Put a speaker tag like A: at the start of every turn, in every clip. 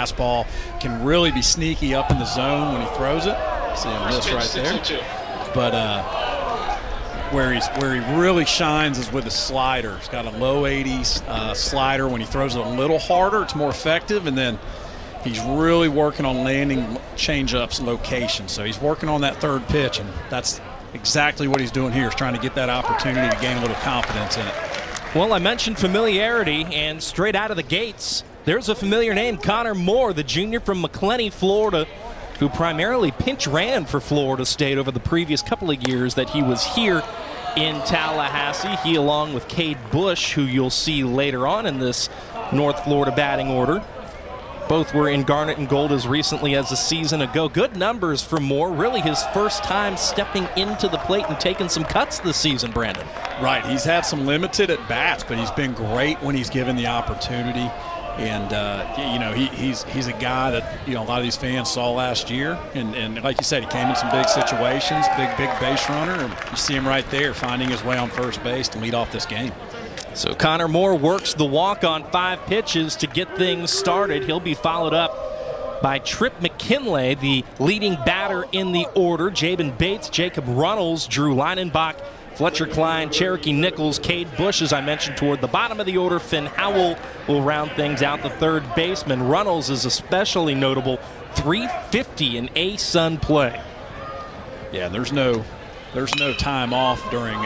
A: Fastball can really be sneaky up in the zone when he throws it. See him miss right there. But where he really shines is with his slider. He's got a low 80s slider. When he throws it a little harder, it's more effective. And then he's really working on landing change-ups location. So he's working on that third pitch, and that's exactly what he's doing here, is trying to get that opportunity to gain a little confidence in it.
B: Well, I mentioned familiarity, and straight out of the gates, there's a familiar name, Connor Moore, the junior from McClenny, Florida, who primarily pinch ran for Florida State over the previous couple of years that he was here in Tallahassee. He, along with Cade Bush, who you'll see later on in this North Florida batting order, both were in Garnet and Gold as recently as a season ago. Good numbers for Moore. Really his first time stepping into the plate and taking some cuts this season, Brandon.
A: Right. He's had some limited at-bats, but he's been great when he's given the opportunity. And, he's a guy that, a lot of these fans saw last year. And like you said, he came in some big situations, big base runner. And you see him right there finding his way on first base to lead off this game.
B: So Connor Moore works the walk on 5 pitches to get things started. He'll be followed up by Trip McKinley, the leading batter in the order. Jabin Bates, Jacob Runnels, Drew Leinenbach, Fletcher Klein, Cherokee Nichols, Cade Bush, as I mentioned, toward the bottom of the order. Finn Howell will round things out, the third baseman. Runnels is especially notable, 350 in A-Sun play.
A: Yeah, there's no time off during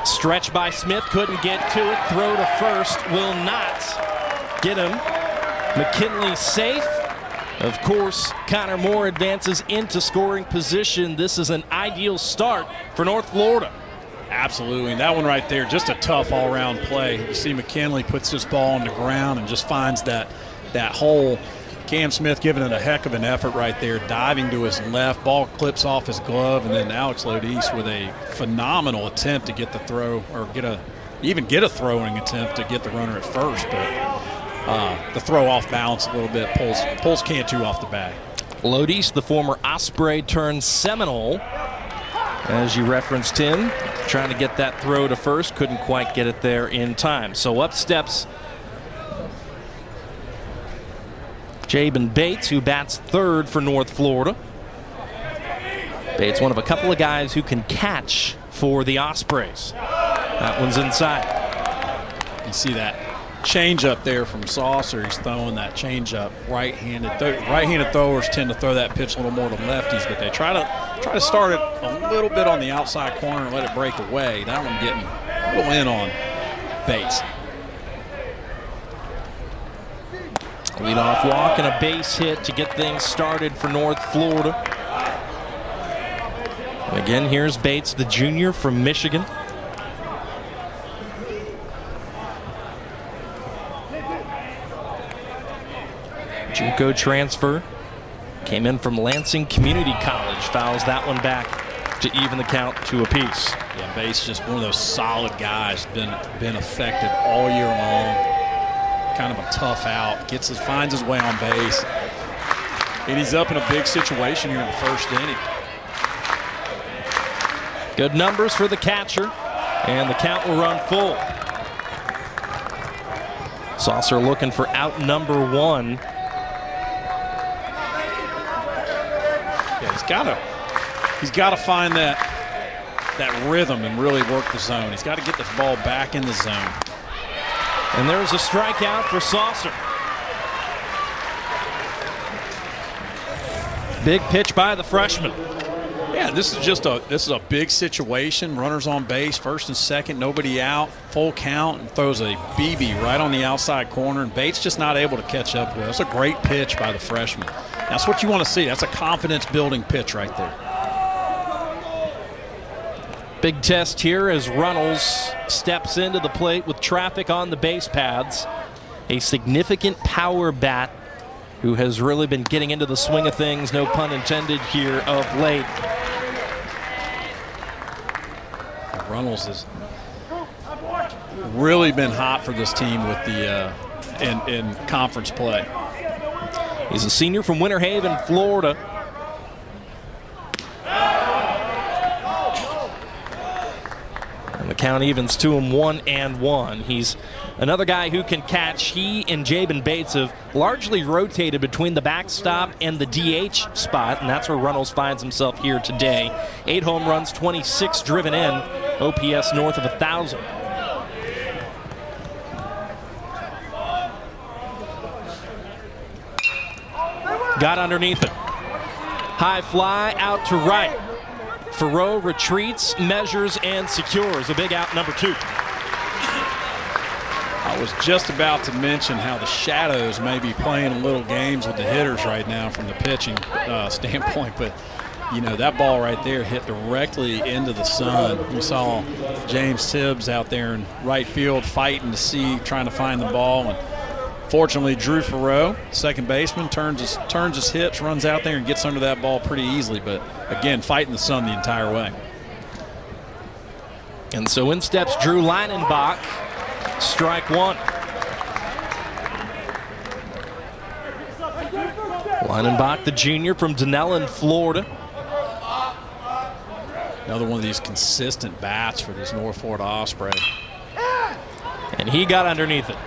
B: stretch by Smith, couldn't get to it. Throw to first will not get him. McKinley safe. Of course, Connor Moore advances into scoring position. This is an ideal start for North Florida.
A: Absolutely. And that one right there, just a tough all-around play. You see McKinley puts this ball on the ground and just finds that hole. Cam Smith giving it a heck of an effort right there, diving to his left. Ball clips off his glove, and then Alex Lodis with a phenomenal attempt to get the throw, or get a throwing attempt to get the runner at first. But the throw off balance a little bit, pulls Cantu off the bag.
B: Lodis, the former Osprey turned Seminole, as you referenced him, trying to get that throw to first, couldn't quite get it there in time. So up steps Jabin Bates, who bats third for North Florida. Bates, one of a couple of guys who can catch for the Ospreys. That one's inside.
A: You see that change up there from Saucer. He's throwing that change up right-handed. Right-handed throwers tend to throw that pitch a little more to lefties, but they try to start it a little bit on the outside corner and let it break away. That one getting a little in on Bates.
B: Leadoff walk and a base hit to get things started for North Florida. And again, here's Bates, the junior from Michigan. JUCO transfer. Came in from Lansing Community College. Fouls that one back to even the count to apiece.
A: Yeah, Bates just one of those solid guys. Been effective all year long. Kind of a tough out. Finds his way on base. And he's up in a big situation here in the first inning.
B: Good numbers for the catcher. And the count will run full. Saucer looking for out number 1.
A: Yeah, he's got to find that rhythm and really work the zone. He's got to get this ball back in the zone.
B: And there's a strikeout for Saucer. Big pitch by the freshman.
A: Yeah, this is a big situation. Runners on base, first and second, nobody out, full count, and throws a BB right on the outside corner, and Bates just not able to catch up with it. That's a great pitch by the freshman. That's what you want to see. That's a confidence-building pitch right there.
B: Big test here as Runnels steps into the plate with traffic on the base paths. A significant power bat who has really been getting into the swing of things, no pun intended, here of late.
A: Runnels has really been hot for this team with the in conference play.
B: He's a senior from Winter Haven, Florida. Count evens to him 1-1. He's another guy who can catch. He and Jabin Bates have largely rotated between the backstop and the DH spot, and that's where Runnels finds himself here today. 8 home runs, 26 driven in, OPS north of 1,000. Got underneath it. High fly out to right. Faroux retreats, measures, and secures a big out, number 2.
A: I was just about to mention how the shadows may be playing a little games with the hitters right now from the pitching standpoint, but you know, that ball right there hit directly into the sun. We saw James Tibbs out there in right field fighting to see, trying to find the ball, and fortunately Drew Faroux, second baseman, turns his hips, runs out there and gets under that ball pretty easily, but again, fighting the sun the entire way.
B: And so in steps Drew Leinenbach, strike 1. Leinenbach, the junior from Dunellen, Florida.
A: Another one of these consistent bats for this North Florida Osprey.
B: And he got underneath it.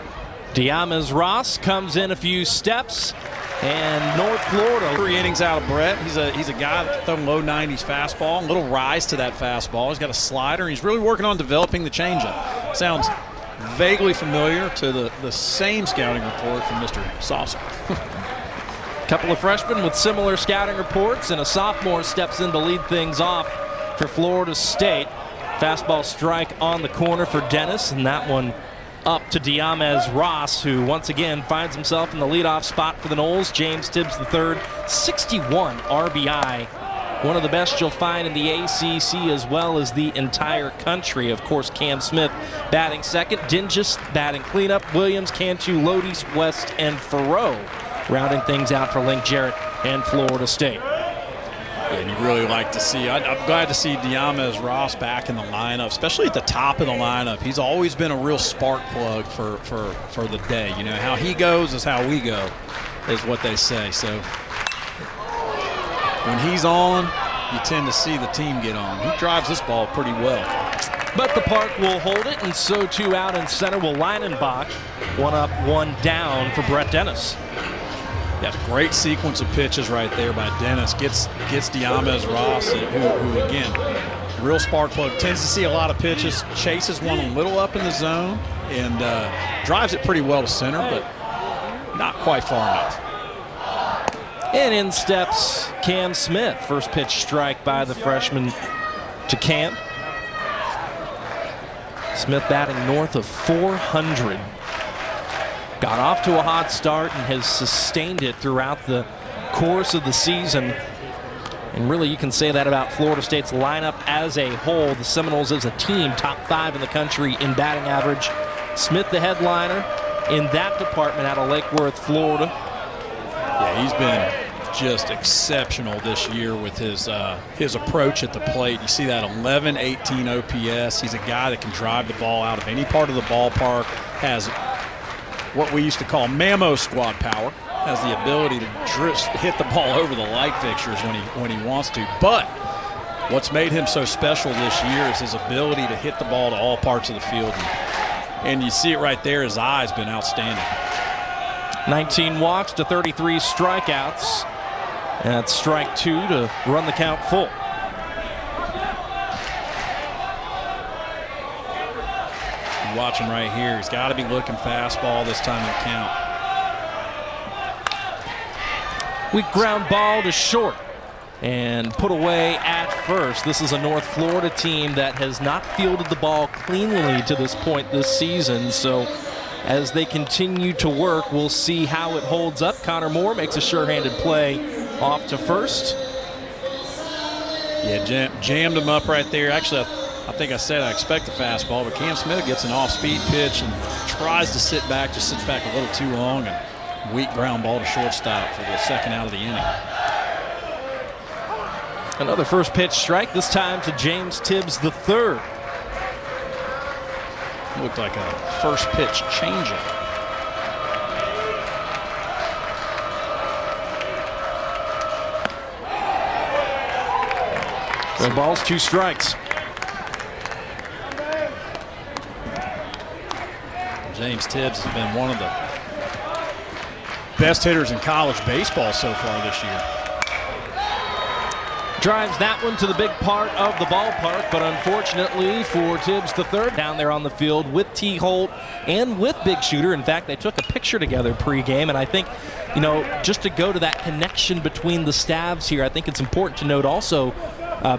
B: Diamez Ross comes in a few steps, and North Florida.
A: 3 innings out of Brett. He's a guy that can throw low 90s fastball, a little rise to that fastball. He's got a slider. He's really working on developing the changeup. Sounds vaguely familiar to the same scouting report from Mr. Saucer.
B: A couple of freshmen with similar scouting reports, and a sophomore steps in to lead things off for Florida State. Fastball strike on the corner for Dennis, and that one up to Diamez Ross, who once again finds himself in the leadoff spot for the Noles. James Tibbs III, 61 RBI. One of the best you'll find in the ACC as well as the entire country. Of course, Cam Smith batting second, Dingus batting cleanup, Williams, Cantu, Lodi, West, and Faroux rounding things out for Link Jarrett and Florida State.
A: And you really like to see, I'm glad to see Diamez Ross back in the lineup, especially at the top of the lineup. He's always been a real spark plug for the day. You know, how he goes is how we go, is what they say. So when he's on, you tend to see the team get on. He drives this ball pretty well.
B: But the park will hold it, and so too out in center will Leinenbach. 1 up, 1 down for Brett Dennis.
A: Yeah, great sequence of pitches right there by Dennis. Gets Diamez Ross, who again, real spark plug. Tends to see a lot of pitches, chases one a little up in the zone, and drives it pretty well to center, but not quite far enough.
B: And in steps Cam Smith. First pitch strike by the freshman to Cam. Smith batting north of 400. Got off to a hot start and has sustained it throughout the course of the season. And really, you can say that about Florida State's lineup as a whole. The Seminoles as a team, top 5 in the country in batting average. Smith, the headliner in that department out of Lake Worth, Florida.
A: Yeah, he's been just exceptional this year with his approach at the plate. You see that 11-18 OPS. He's a guy that can drive the ball out of any part of the ballpark, has what we used to call Mammo squad power, has the ability to hit the ball over the light fixtures when he wants to. But what's made him so special this year is his ability to hit the ball to all parts of the field. And you see it right there, his eye's been outstanding.
B: 19 walks to 33 strikeouts. And that's strike 2 to run the count full.
A: Watch him right here. He's got to be looking fastball this time in the count.
B: Weak ground ball to short and put away at first. This is a North Florida team that has not fielded the ball cleanly to this point this season. So as they continue to work, we'll see how it holds up. Connor Moore makes a sure-handed play off to first.
A: Yeah, jammed him up right there. Actually, I think I said I expect a fastball, but Cam Smith gets an off-speed pitch and tries to sit back, just sits back a little too long, and weak ground ball to shortstop for the second out of the inning.
B: Another first pitch strike, this time to James Tibbs III.
A: Looked like a first pitch changeup.
B: No balls, 2 strikes.
A: James Tibbs has been one of the best hitters in college baseball so far this year.
B: Drives that one to the big part of the ballpark, but unfortunately for Tibbs III, down there on the field with T. Holt and with Big Shooter. In fact, they took a picture together pregame, and I think, you know, just to go to that connection between the staffs here, I think it's important to note also,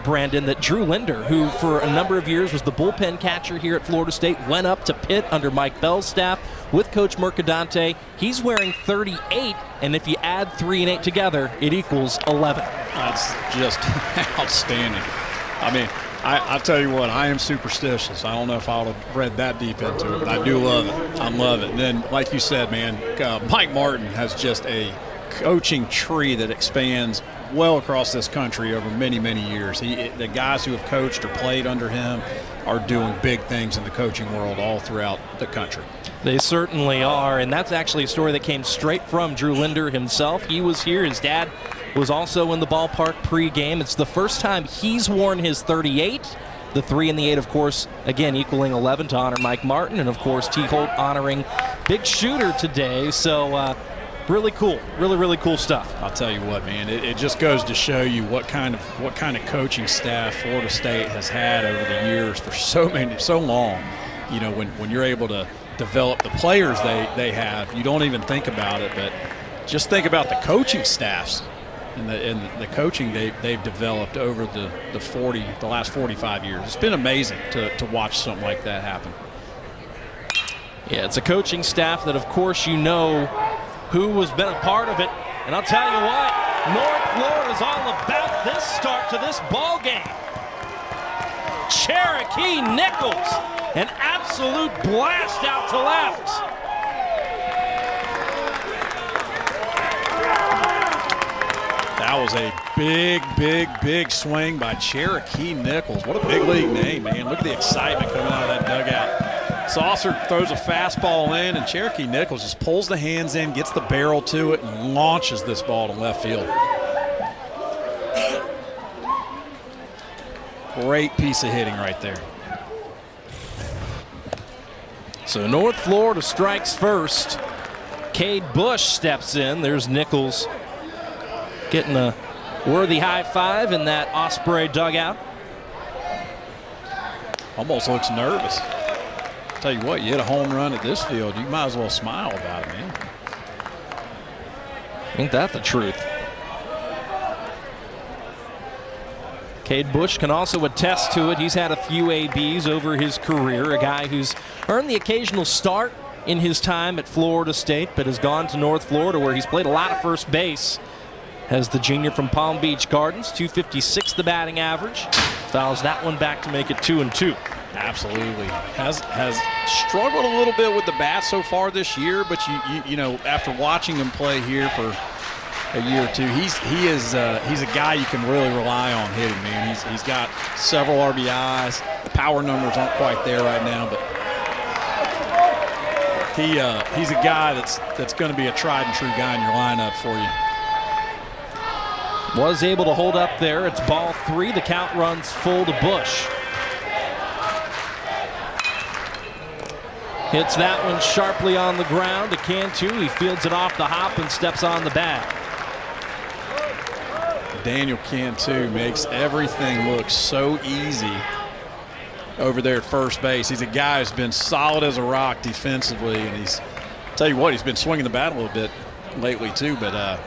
B: Brandon, that Drew Linder, who for a number of years was the bullpen catcher here at Florida State, went up to Pitt under Mike Bell's staff with Coach Mercadante. He's wearing 38, and if you add 3 and 8 together, it equals 11.
A: That's just outstanding. I mean, I tell you what, I am superstitious. I don't know if I would have read that deep into it, but I do love it. I love it. And then, like you said, man, Mike Martin has just a coaching tree that expands well across this country over many, many years. The guys who have coached or played under him are doing big things in the coaching world all throughout the country.
B: They certainly are, and that's actually a story that came straight from Drew Linder himself. He was here. His dad was also in the ballpark pregame. It's the first time he's worn his 38. The 3 and the 8, of course, again, equaling 11 to honor Mike Martin, and, of course, T. Holt honoring Big Shooter today. So, really cool. Really, really cool stuff.
A: I'll tell you what, man, it just goes to show you what kind of coaching staff Florida State has had over the years for so long. You know, when you're able to develop the players they have, you don't even think about it, but just think about the coaching staffs and the coaching they've developed over the last 45 years. It's been amazing to watch something like that happen.
B: Yeah, it's a coaching staff that, of course, you know who has been a part of it. And I'll tell you what, North Florida's all about this start to this ball game. Cherokee Nichols, an absolute blast out to left.
A: That was a big swing by Cherokee Nichols. What a big league name, man. Look at the excitement coming out of that dugout. Saucer throws a fastball in, and Cherokee Nichols just pulls the hands in, gets the barrel to it, and launches this ball to left field. Great piece of hitting right there.
B: So North Florida strikes first. Cade Bush steps in. There's Nichols getting a worthy high five in that Osprey dugout.
A: Almost looks nervous. Tell you what, you hit a home run at this field, you might as well smile about it, man.
B: Ain't that the truth? Cade Bush can also attest to it. He's had a few ABs over his career, a guy who's earned the occasional start in his time at Florida State, but has gone to North Florida where he's played a lot of first base. As the junior from Palm Beach Gardens, .256 the batting average. Fouls that one back to make it 2-2.
A: Absolutely. Has struggled a little bit with the bat so far this year, but you know, after watching him play here for a year or two, he's a guy you can really rely on hitting, man. He's got several RBIs. The power numbers aren't quite there right now, but he's a guy that's going to be a tried and true guy in your lineup for you.
B: Was able to hold up there. It's ball 3. The count runs full to Bush. Hits that one sharply on the ground to Cantu. He fields it off the hop and steps on the bag.
A: Daniel Cantu makes everything look so easy over there at first base. He's a guy who's been solid as a rock defensively, and tell you what, he's been swinging the bat a little bit lately too, but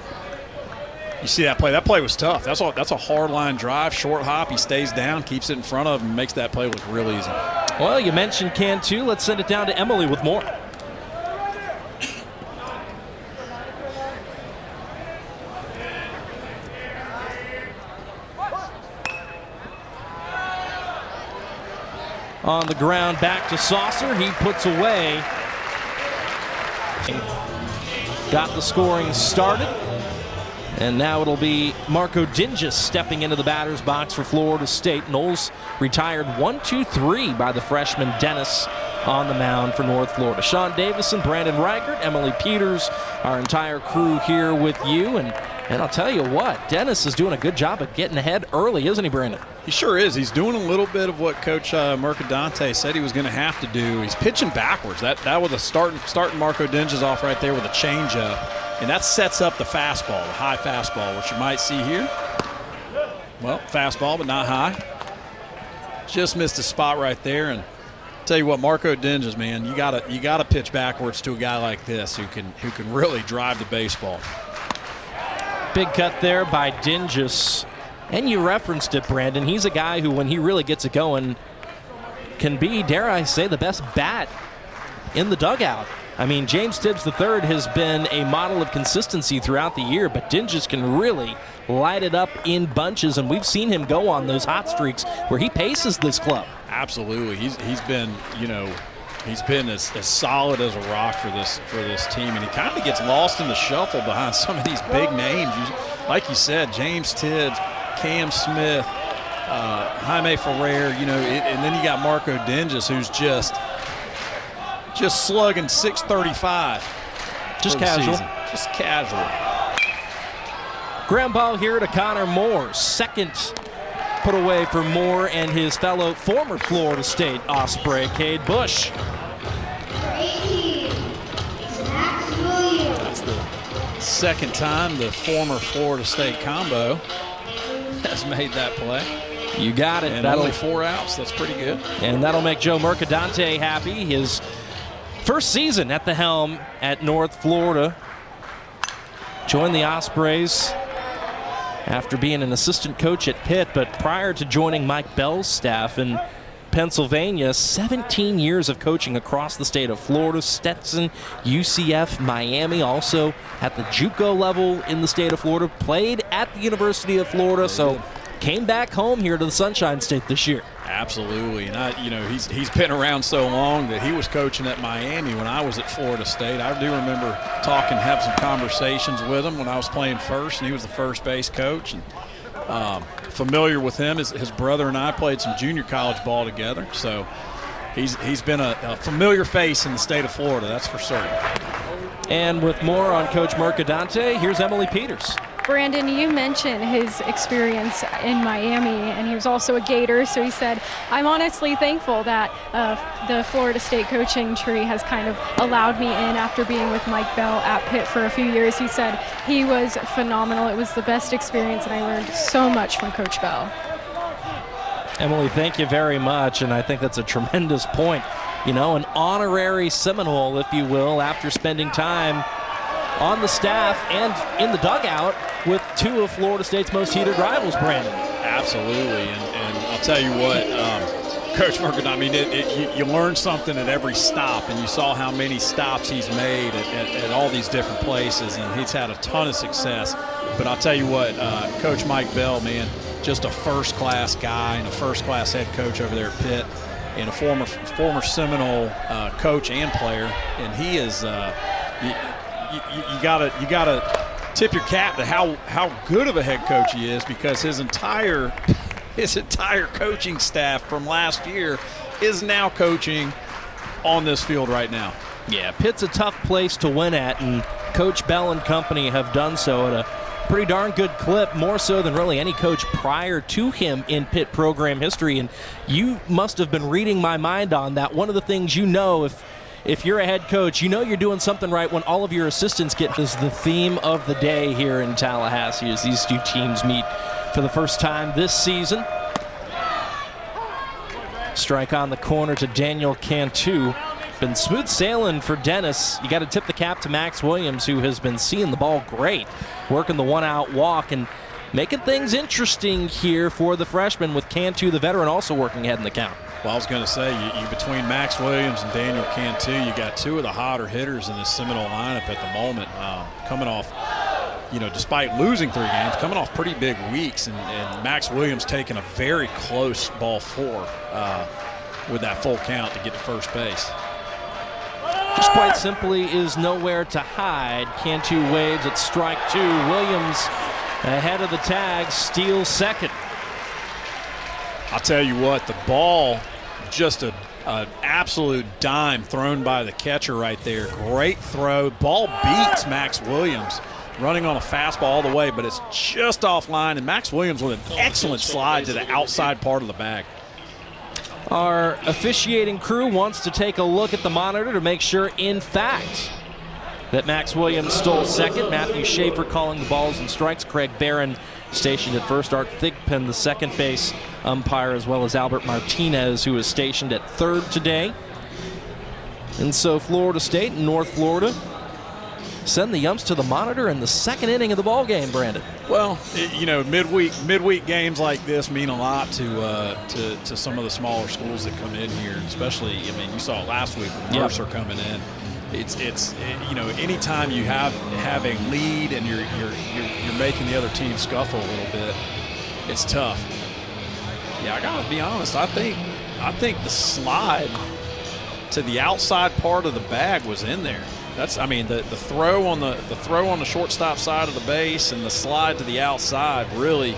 A: you see that play. That play was tough. That's a hard line drive, short hop. He stays down, keeps it in front of him, and makes that play look real easy.
B: Well, you mentioned Cantu. Let's send it down to Emily with more. On the ground, back to Saucer. He puts away. Got the scoring started. And now it'll be Marco Dinges stepping into the batter's box for Florida State. Knowles retired 1-2-3 by the freshman Dennis on the mound for North Florida. Sean Davison, Brandon Reichert, Emily Peters, our entire crew here with you. And And I'll tell you what, Dennis is doing a good job of getting ahead early, isn't he, Brandon?
A: He sure is. He's doing a little bit of what Coach Mercadante said he was going to have to do. He's pitching backwards. That was a starting Marco Dinges off right there with a changeup, and that sets up the fastball, the high fastball, which you might see here. Well, fastball, but not high. Just missed a spot right there. And tell you what, Marco Dinges, man, you gotta pitch backwards to a guy like this who can really drive the baseball.
B: Big cut there by Dinges. And you referenced it, Brandon. He's a guy who, when he really gets it going, can be, dare I say, the best bat in the dugout. I mean, James Tibbs III has been a model of consistency throughout the year, but Dinges can really light it up in bunches, and we've seen him go on those hot streaks where he paces this club.
A: Absolutely. He's been, he's been as solid as a rock for this team, and he kind of gets lost in the shuffle behind some of these big names. Like you said, James Tibbs, Cam Smith, Jaime Ferrer, and then you got Marco Dinges, who's just slugging 635.
B: Just casual.
A: Just casual.
B: Ground ball here to Connor Moore. Second put away for Moore and his fellow former Florida State Osprey, Cade Bush.
A: That's the second time the former Florida State combo has made that play.
B: You got it.
A: And only 4 outs. That's pretty good.
B: And that'll make Joe Mercadante happy. His first season at the helm at North Florida. Joined the Ospreys after being an assistant coach at Pitt, but prior to joining Mike Bell's staff in Pennsylvania, 17 years of coaching across the state of Florida, Stetson, UCF, Miami, also at the JUCO level in the state of Florida, played at the University of Florida, so came back home here to the Sunshine State this year.
A: Absolutely, and he's been around so long that he was coaching at Miami when I was at Florida State. I do remember having some conversations with him when I was playing first, and he was the first base coach. And familiar with him, his brother and I played some junior college ball together, so he's been a familiar face in the state of Florida, that's for certain.
B: And with more on Coach Mercadante, here's Emily Peters.
C: Brandon, you mentioned his experience in Miami, and he was also a Gator, so he said, I'm honestly thankful that the Florida State coaching tree has kind of allowed me in after being with Mike Bell at Pitt for a few years. He said he was phenomenal. It was the best experience, and I learned so much from Coach Bell.
B: Emily, thank you very much, and I think that's a tremendous point. An honorary Seminole, if you will, after spending time on the staff and in the dugout with two of Florida State's most heated rivals, Brandon.
A: Absolutely, and I'll tell you what, Coach Mercadante, you learn something at every stop, and you saw how many stops he's made at all these different places, and he's had a ton of success. But I'll tell you what, Coach Mike Bell, man, just a first-class guy and a first-class head coach over there at Pitt, and a former Seminole coach and player, and he is you gotta tip your cap to how good of a head coach he is, because his entire coaching staff from last year is now coaching on this field right now.
B: Yeah, Pitt's a tough place to win at, and Coach Bell and company have done so at a pretty darn good clip, more so than really any coach prior to him in Pitt program history. And you must have been reading my mind on that. One of the things if you're a head coach, you're doing something right when all of your assistants get this. The theme of the day here in Tallahassee as these two teams meet for the first time this season. Strike on the corner to Daniel Cantu. Been smooth sailing for Dennis. You got to tip the cap to Max Williams, who has been seeing the ball great, working the one-out walk and making things interesting here for the freshman, with Cantu, the veteran, also working ahead in the count.
A: Well, I was going to say, you between Max Williams and Daniel Cantu, you got two of the hotter hitters in this Seminole lineup at the moment, coming off, despite losing 3 games, coming off pretty big weeks, and Max Williams taking a very close ball 4 with that full count to get to first base.
B: Just quite simply is nowhere to hide. Cantu waves at strike 2. Williams ahead of the tag, steals second.
A: I'll tell you what, the ball, just an absolute dime thrown by the catcher right there. Great throw. Ball beats Max Williams, running on a fastball all the way, but it's just offline, and Max Williams with an excellent slide to the outside part of the bag.
B: Our officiating crew wants to take a look at the monitor to make sure, in fact, that Max Williams stole second. Matthew Schaefer calling the balls and strikes. Craig Barron stationed at first. Art Thigpen, the second base umpire, as well as Albert Martinez, who is stationed at third today. And so Florida State and North Florida send the umps to the monitor in the second inning of the ball game, Brandon.
A: Well, you know, midweek games like this mean a lot to some of the smaller schools that come in here, especially, I mean, you saw it last week with Mercer coming in. It's you know, anytime you have a lead and you're making the other team scuffle a little bit, it's tough. Yeah, I gotta be honest. I think the slide to the outside part of the bag was in there. That's, I mean, the throw on the shortstop side of the base and the slide to the outside really,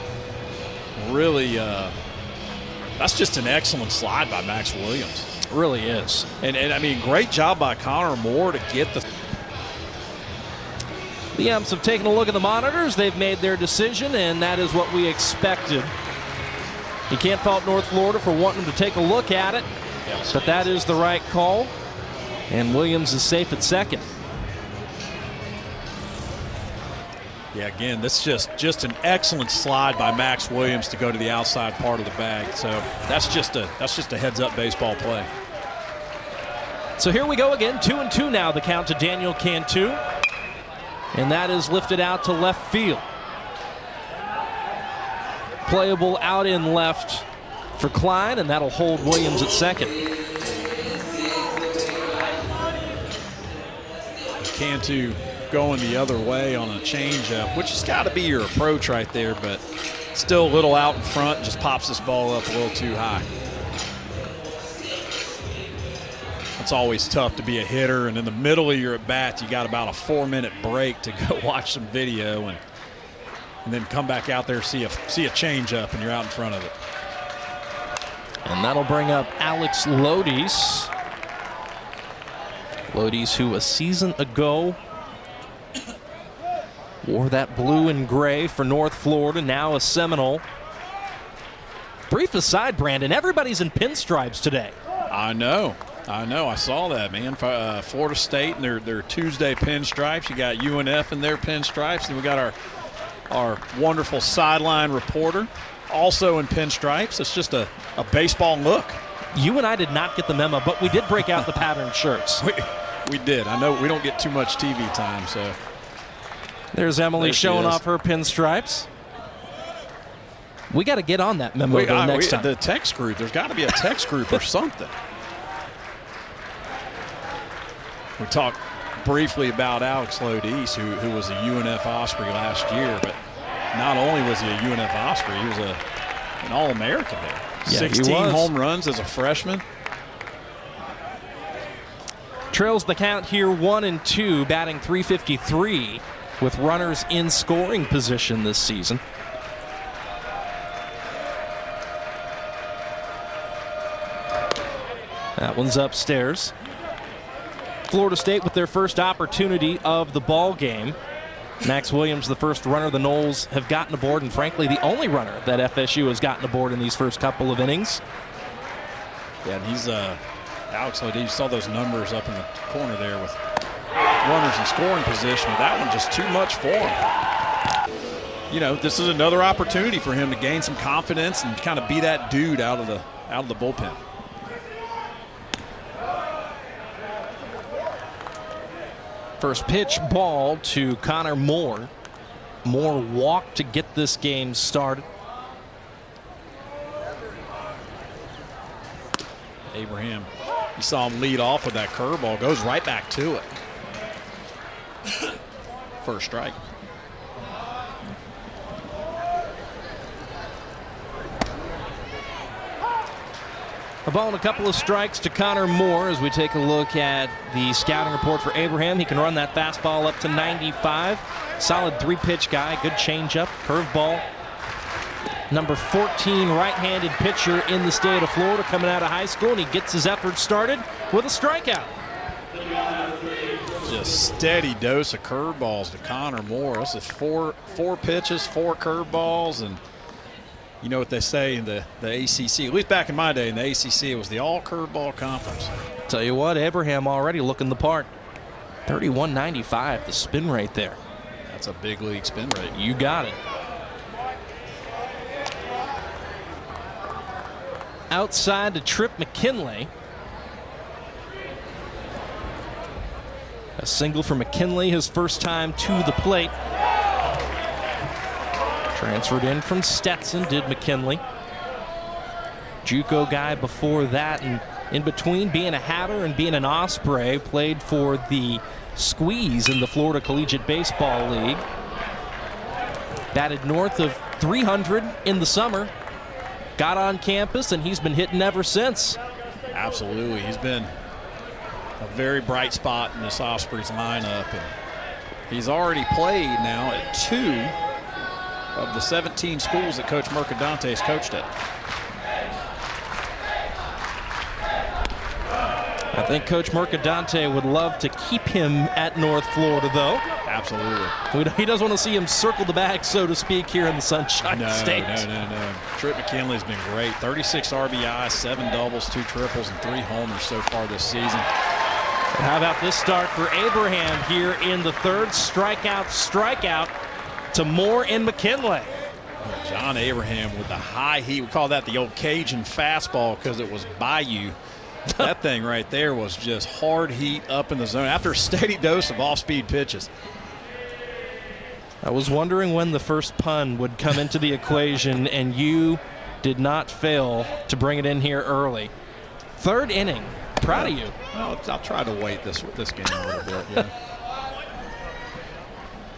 A: that's just an excellent slide by Max Williams.
B: It really is.
A: And I mean, great job by Connor Moore to get the.
B: The umps have taken a look at the monitors. They've made their decision, and that is what we expected. You can't fault North Florida for wanting to take a look at it, but that is the right call. And Williams is safe at second.
A: Yeah, again, this is just an excellent slide by Max Williams to go to the outside part of the bag. So that's just a heads-up baseball play.
B: So here we go again, 2-2 now. The count to Daniel Cantu, and that is lifted out to left field. Playable out in left for Klein, and that'll hold Williams at second.
A: Cantu going the other way on a changeup, which has got to be your approach right there, but still a little out in front, just pops this ball up a little too high. It's always tough to be a hitter, and in the middle of your at-bat, you got about a 4-minute break to go watch some video and then come back out there, see a changeup, and you're out in front of it.
B: And that'll bring up Alex Lodies. Lodies, who a season ago wore that blue and gray for North Florida, now a Seminole. Brief aside, Brandon, everybody's in pinstripes today.
A: I know. I saw that, man. Florida State and their Tuesday pinstripes. You got UNF in their pinstripes, and we got our wonderful sideline reporter also in pinstripes. It's just a baseball look.
B: You and I did not get the memo, but we did break out the patterned shirts.
A: We did. I know we don't get too much TV time, so.
B: There's Emily showing off her pinstripes. We got to get on that memo next time.
A: The text group, there's got to be a text group or something. We talked briefly about Alex Lodies, who was a UNF Osprey last year, but not only was he a UNF Osprey, he was an All-American there.
B: Yeah,
A: 16 home runs as a freshman.
B: Trails the count here 1-2, batting .353 with runners in scoring position this season. That one's upstairs. Florida State with their first opportunity of the ball game. Max Williams, the first runner the Noles have gotten aboard, and frankly the only runner that FSU has gotten aboard in these first couple of innings.
A: Yeah, and he's Alex Lodies, you saw those numbers up in the corner there with runners in scoring position, but that one just too much for him. You know, this is another opportunity for him to gain some confidence and kind of be that dude out of the bullpen.
B: First pitch ball to Connor Moore. Moore walked to get this game started.
A: Abraham, you saw him lead off with that curveball, goes right back to it. First strike.
B: A ball and a couple of strikes to Connor Moore as we take a look at the scouting report for Abraham. He can run that fastball up to 95. Solid three-pitch guy, good changeup, curveball. Number 14 right-handed pitcher in the state of Florida coming out of high school, and he gets his effort started with a strikeout.
A: just steady dose of curveballs to Connor Moore. This is four pitches, 4 curveballs, and you know what they say in the ACC, at least back in my day in the ACC, it was the all curveball conference.
B: Tell you what, Abraham already looking the part. 31.95, the spin rate there.
A: That's a big league spin rate.
B: You got it. Outside to Trip McKinley. A single for McKinley, his first time to the plate. Transferred in from Stetson, did McKinley. JUCO guy before that, and in between being a Hatter and being an Osprey, played for the Squeeze in the Florida Collegiate Baseball League. Batted north of 300 in the summer. Got on campus, and he's been hitting ever since.
A: Absolutely. He's been a very bright spot in this Ospreys lineup. And he's already played now at 2 of the 17 schools that Coach Mercadante has coached at.
B: I think Coach Mercadante would love to keep him at North Florida, though.
A: Absolutely.
B: He doesn't want to see him circle the bag, so to speak, here in the Sunshine State.
A: No. Trip McKinley's been great. 36 RBI, 7 doubles, 2 triples, and 3 homers so far this season.
B: And how about this start for Abraham here in the third? Strikeout to Moore and McKinley.
A: John Abraham with the high heat. We call that the old Cajun fastball because it was Bayou. That thing right there was just hard heat up in the zone after a steady dose of off-speed pitches.
B: I was wondering when the first pun would come into the equation, and you did not fail to bring it in here early. Third inning. Proud of you.
A: Well, I'll try to wait this game a little bit. Yeah.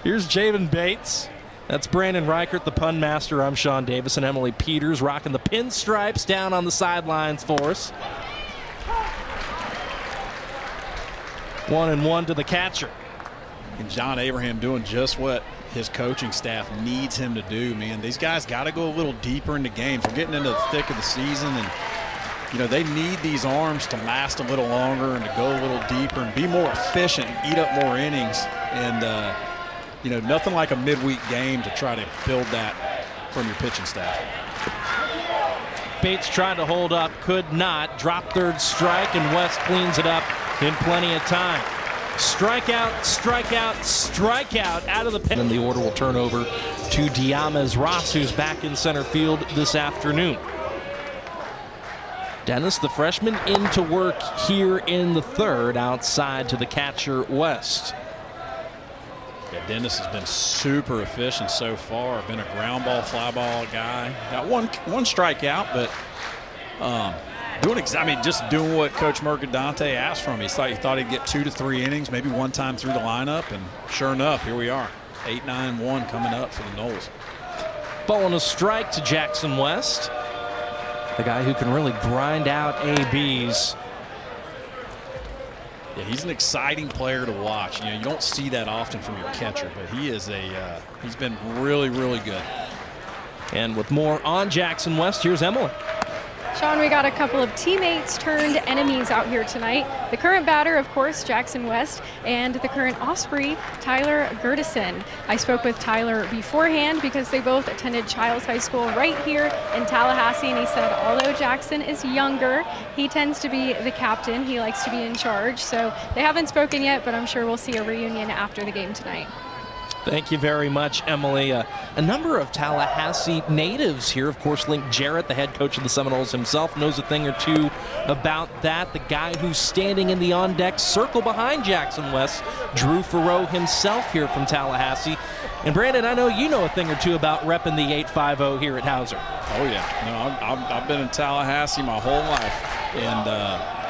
B: Here's Javen Bates. That's Brandon Reichert, the pun master. I'm Sean Davis, and Emily Peters rocking the pinstripes down on the sidelines for us. 1-1 to the catcher.
A: And John Abraham doing just what his coaching staff needs him to do, man. These guys got to go a little deeper into games. We're getting into the thick of the season, and you know they need these arms to last a little longer and to go a little deeper and be more efficient and eat up more innings. And you know, nothing like a midweek game to try to build that from your pitching staff.
B: Bates tried to hold up, could not. Drop third strike, and West cleans it up in plenty of time. Strikeout out of the pen. And the order will turn over to Diamez Ross, who's back in center field this afternoon. Dennis, the freshman, into work here in the third, outside to the catcher, West.
A: Yeah, Dennis has been super efficient so far. Been a ground ball, fly ball guy. Got one strikeout, but just doing what Coach Mercadante asked from him. He thought he'd get 2 to 3 innings, maybe one time through the lineup, and sure enough, here we are. 8-9-1 coming up for the Noles.
B: Ball and a strike to Jackson West, the guy who can really grind out ABs.
A: Yeah, he's an exciting player to watch. You know, you don't see that often from your catcher, but he is he's been really, really good.
B: And with more on Jackson West, here's Emily.
C: Sean, we got a couple of teammates turned enemies out here tonight. The current batter, of course, Jackson West, and the current Osprey, Tyler Gertison. I spoke with Tyler beforehand because they both attended Childs High School right here in Tallahassee, and he said although Jackson is younger, he tends to be the captain. He likes to be in charge. So they haven't spoken yet, but I'm sure we'll see a reunion after the game tonight.
B: Thank you very much, Emily. A number of Tallahassee natives here. Of course, Link Jarrett, the head coach of the Seminoles himself, knows a thing or two about that. The guy who's standing in the on-deck circle behind Jackson West, Drew Farrow himself here from Tallahassee. And Brandon, I know you know a thing or two about repping the 850 here at Hauser.
A: Oh, yeah. No, I've been in Tallahassee my whole life. And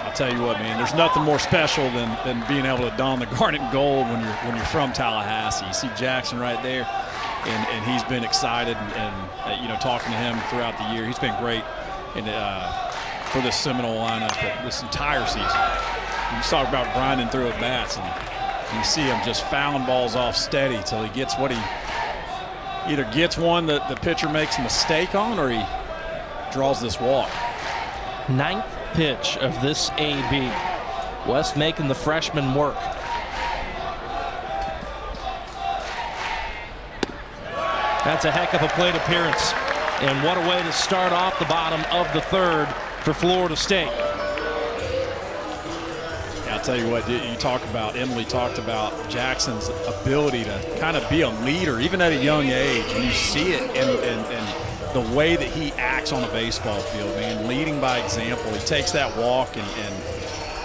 A: I'll tell you what, man, there's nothing more special than being able to don the garnet and gold when you're from Tallahassee. You see Jackson right there, and he's been excited and you know, talking to him throughout the year. He's been great for this Seminole lineup this entire season. You just talk about grinding through at bats, and you see him just fouling balls off steady till he gets what he either gets one that the pitcher makes a mistake on, or he draws this walk.
B: Ninth pitch of this AB. West making the freshman work. That's a heck of a plate appearance. And what a way to start off the bottom of the third for Florida State.
A: I'll tell you what, Emily talked about Jackson's ability to kind of be a leader, even at a young age. And you see it in the way that he acts on a baseball field, man, leading by example. He takes that walk and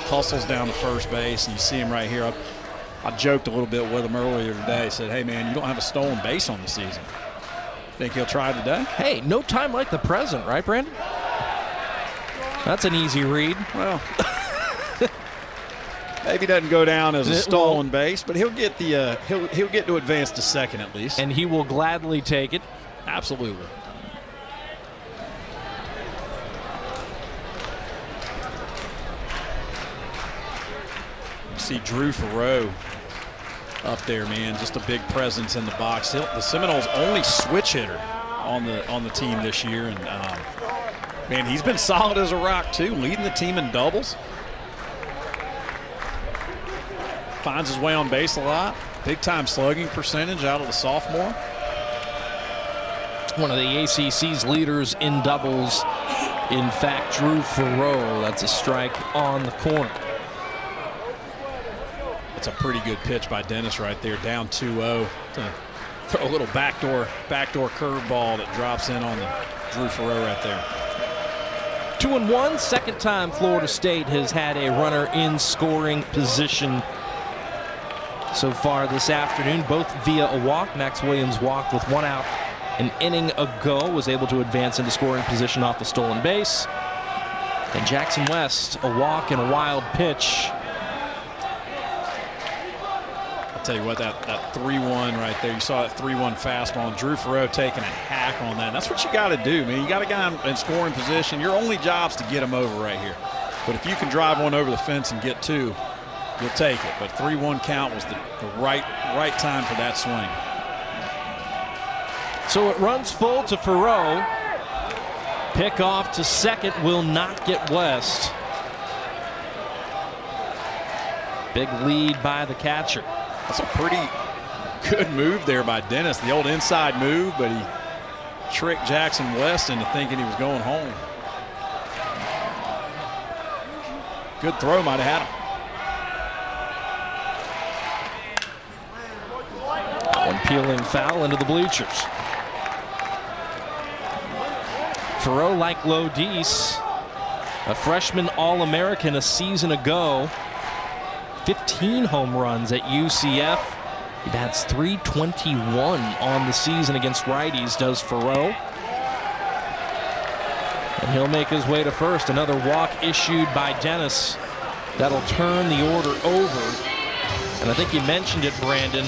A: hustles down to first base, and you see him right here. I joked a little bit with him earlier today. I said, hey, man, you don't have a stolen base on the season. Think he'll try today?
B: Hey, no time like the present, right, Brandon? That's an easy read.
A: Well, maybe doesn't go down as a stolen base, but he'll get the he'll get to advance to second at least,
B: and he will gladly take it.
A: Absolutely. You see Drew Farreau up there, man, just a big presence in the box. The Seminoles' only switch hitter on the team this year, and man, he's been solid as a rock too, leading the team in doubles. Finds his way on base a lot. Big time slugging percentage out of the sophomore.
B: One of the ACC's leaders in doubles. In fact, Drew Farreau, that's a strike on the corner.
A: That's a pretty good pitch by Dennis right there, down 2-0. To throw a little backdoor curveball that drops in on the Drew Farreau right there.
B: 2-1, second time Florida State has had a runner in scoring position so far this afternoon, both via a walk. Max Williams walked with 1 out an inning ago, was able to advance into scoring position off the stolen base. And Jackson West, a walk and a wild pitch.
A: Tell you what, that 3-1 right there, you saw that 3-1 fastball, and Drew Farreau taking a hack on that. And that's what you got to do, man. You got a guy in scoring position. Your only job's to get him over right here. But if you can drive one over the fence and get 2, you'll take it. But 3-1 count was the right time for that swing.
B: So it runs full to Farreau. Pick off to second will not get West. Big lead by the catcher.
A: That's a pretty good move there by Dennis. The old inside move, but he tricked Jackson West into thinking he was going home. Good throw, might have had him.
B: One peeling foul into the bleachers. Farreau, like Lodis, a freshman All-American a season ago. 15 home runs at UCF. He bats .321 on the season against righties, does Farreau. And he'll make his way to first. Another walk issued by Dennis. That'll turn the order over. And I think you mentioned it, Brandon.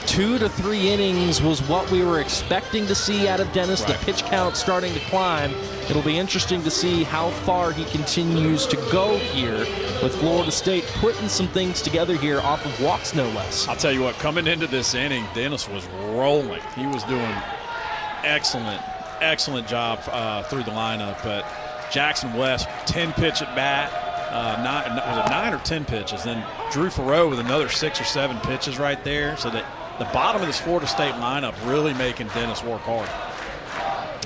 B: 2 to 3 innings was what we were expecting to see out of Dennis.
A: Right.
B: The pitch count starting to climb. It'll be interesting to see how far he continues to go here, with Florida State putting some things together here off of walks, no less.
A: I'll tell you what, coming into this inning, Dennis was rolling. He was doing excellent job through the lineup. But Jackson West, 10 pitch at bat, was it 9 or 10 pitches? Then Drew Farreau with another 6 or 7 pitches right there. So that the bottom of this Florida State lineup really making Dennis work hard.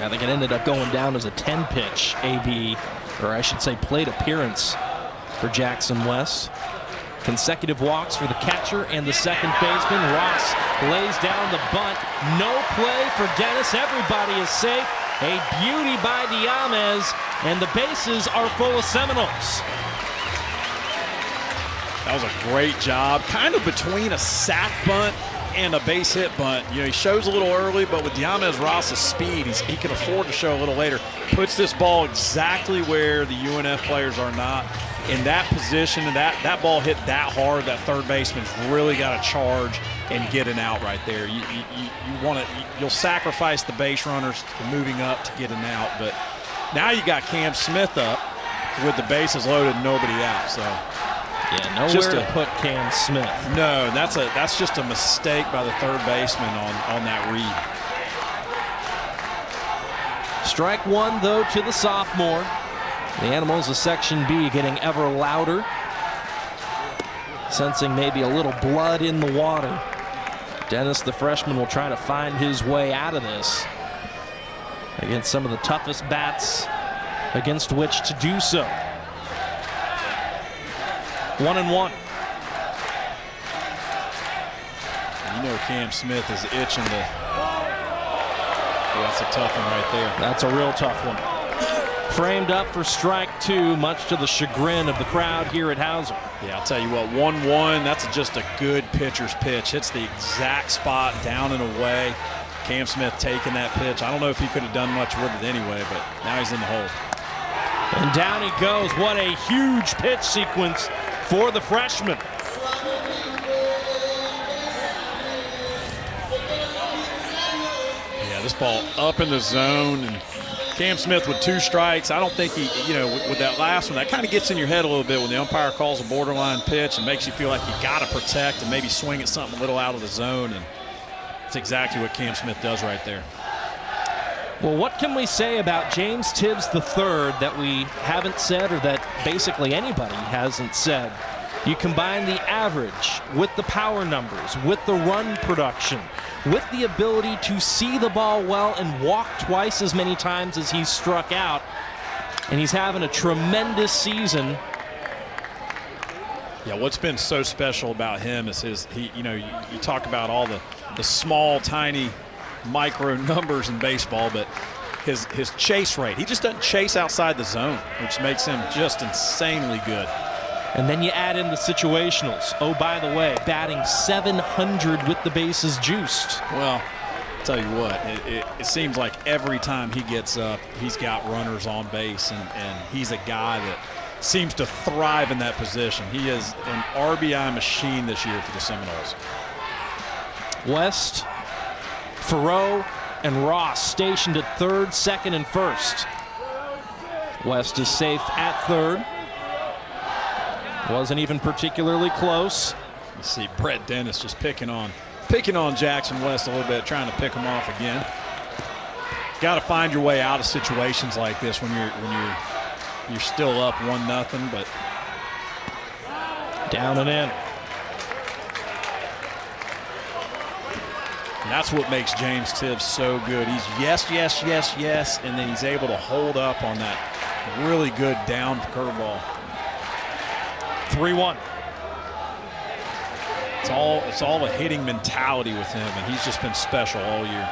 B: I think it ended up going down as a 10-pitch AB, or I should say plate appearance for Jackson West. Consecutive walks for the catcher and the second baseman. Ross lays down the bunt. No play for Dennis. Everybody is safe. A beauty by Diamez, and the bases are full of Seminoles.
A: That was a great job. Kind of between a sac bunt and a base hit bunt. You know, he shows a little early, but with Diamez Ross's speed, he can afford to show a little later. Puts this ball exactly where the UNF players are not. In that position, and that ball hit that hard, that third baseman's really got to charge and get an out right there. You want to, you'll sacrifice the base runners moving up to get an out, but now you got Cam Smith up with the bases loaded and nobody out. So
B: yeah, nowhere to put Cam Smith.
A: No, that's just a mistake by the third baseman on that read.
B: Strike one, though, to the sophomore. The Animals of Section B getting ever louder, sensing maybe a little blood in the water. Dennis, the freshman, will try to find his way out of this against some of the toughest bats against which to do so. 1-1.
A: You know Cam Smith is itching to. That's a tough one right there.
B: That's a real tough one. Framed up for strike 2, much to the chagrin of the crowd here at Hauser.
A: Yeah, I'll tell you what, 1-1, that's just a good pitcher's pitch. Hits the exact spot, down and away. Cam Smith taking that pitch. I don't know if he could have done much with it anyway, but now he's in the hole.
B: And down he goes. What a huge pitch sequence for the freshman.
A: Yeah, this ball up in the zone, and Cam Smith with 2 strikes. I don't think he, with that last one, that kind of gets in your head a little bit when the umpire calls a borderline pitch and makes you feel like you got to protect and maybe swing at something a little out of the zone. And that's exactly what Cam Smith does right there.
B: Well, what can we say about James Tibbs III that we haven't said, or that basically anybody hasn't said? You combine the average with the power numbers, with the run production, with the ability to see the ball well and walk twice as many times as he's struck out, and he's having a tremendous season.
A: Yeah, what's been so special about him is you talk about all the small, tiny, micro numbers in baseball, but his chase rate, he just doesn't chase outside the zone, which makes him just insanely good.
B: And then you add in the situationals. Oh, by the way, batting .700 with the bases juiced.
A: Well, I'll tell you what, it seems like every time he gets up, he's got runners on base, and he's a guy that seems to thrive in that position. He is an RBI machine this year for the Seminoles.
B: West, Faroux, and Ross stationed at third, second, and first. West is safe at third. Wasn't even particularly close.
A: You see Brett Dennis just picking on Jackson West a little bit, trying to pick him off again. Got to find your way out of situations like this when you're still up 1-0, but
B: down and in.
A: And that's what makes James Tibbs so good. He's yes, yes, yes, yes, and then he's able to hold up on that really good down curveball.
B: 3-1.
A: It's all a hitting mentality with him, and he's just been special all year.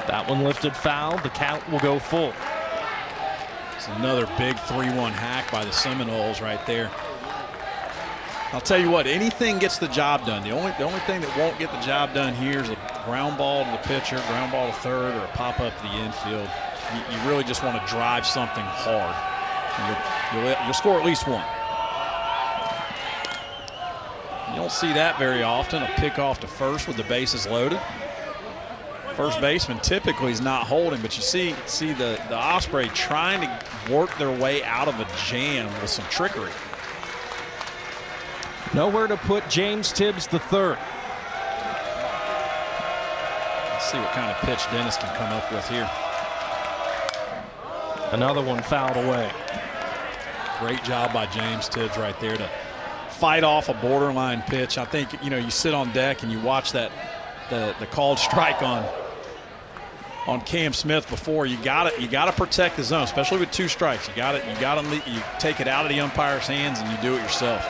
B: That one lifted foul. The count will go full.
A: It's another big 3-1 hack by the Seminoles right there. I'll tell you what, anything gets the job done. The only thing that won't get the job done here is a ground ball to the pitcher, ground ball to third, or a pop up to the infield. You really just want to drive something hard. You'll score at least one. You don't see that very often, a pickoff to first with the bases loaded. First baseman typically is not holding, but you see the Osprey trying to work their way out of a jam with some trickery.
B: Nowhere to put James Tibbs III.
A: Let's see what kind of pitch Dennis can come up with here.
B: Another one fouled away.
A: Great job by James Tibbs right there to fight off a borderline pitch. I think, you sit on deck and you watch that the called strike on Cam Smith before. You got to protect the zone, especially with 2 strikes. You take it out of the umpire's hands and you do it yourself.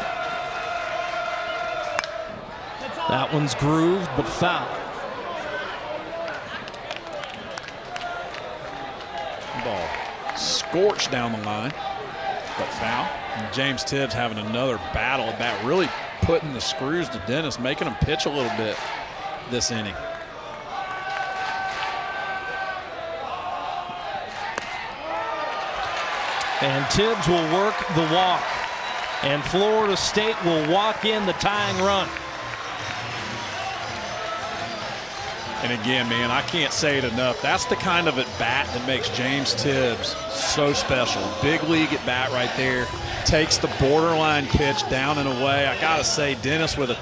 B: That one's grooved but foul.
A: Ball scorched down the line, but foul. And James Tibbs having another battle at bat, really putting the screws to Dennis, making him pitch a little bit this inning.
B: And Tibbs will work the walk, and Florida State will walk in the tying run.
A: And again, man, I can't say it enough. That's the kind of at-bat that makes James Tibbs so special. Big league at-bat right there. Takes the borderline pitch down and away. I got to say, Dennis with a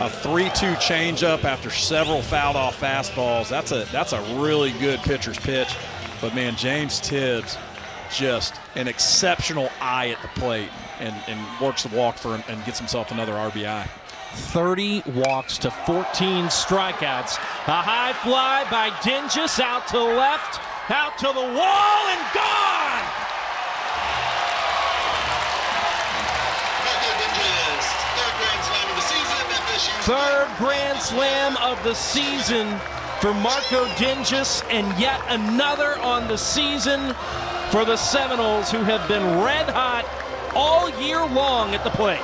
A: 3-2 changeup after several fouled-off fastballs. That's a really good pitcher's pitch. But, man, James Tibbs, just an exceptional eye at the plate. and works the walk and gets himself another RBI.
B: 30 walks to 14 strikeouts. A high fly by Dinges out to left, out to the wall, and gone! Third grand slam of the season for Marco Dinges, and yet another on the season for the Seminoles, who have been red hot all year long at the plate.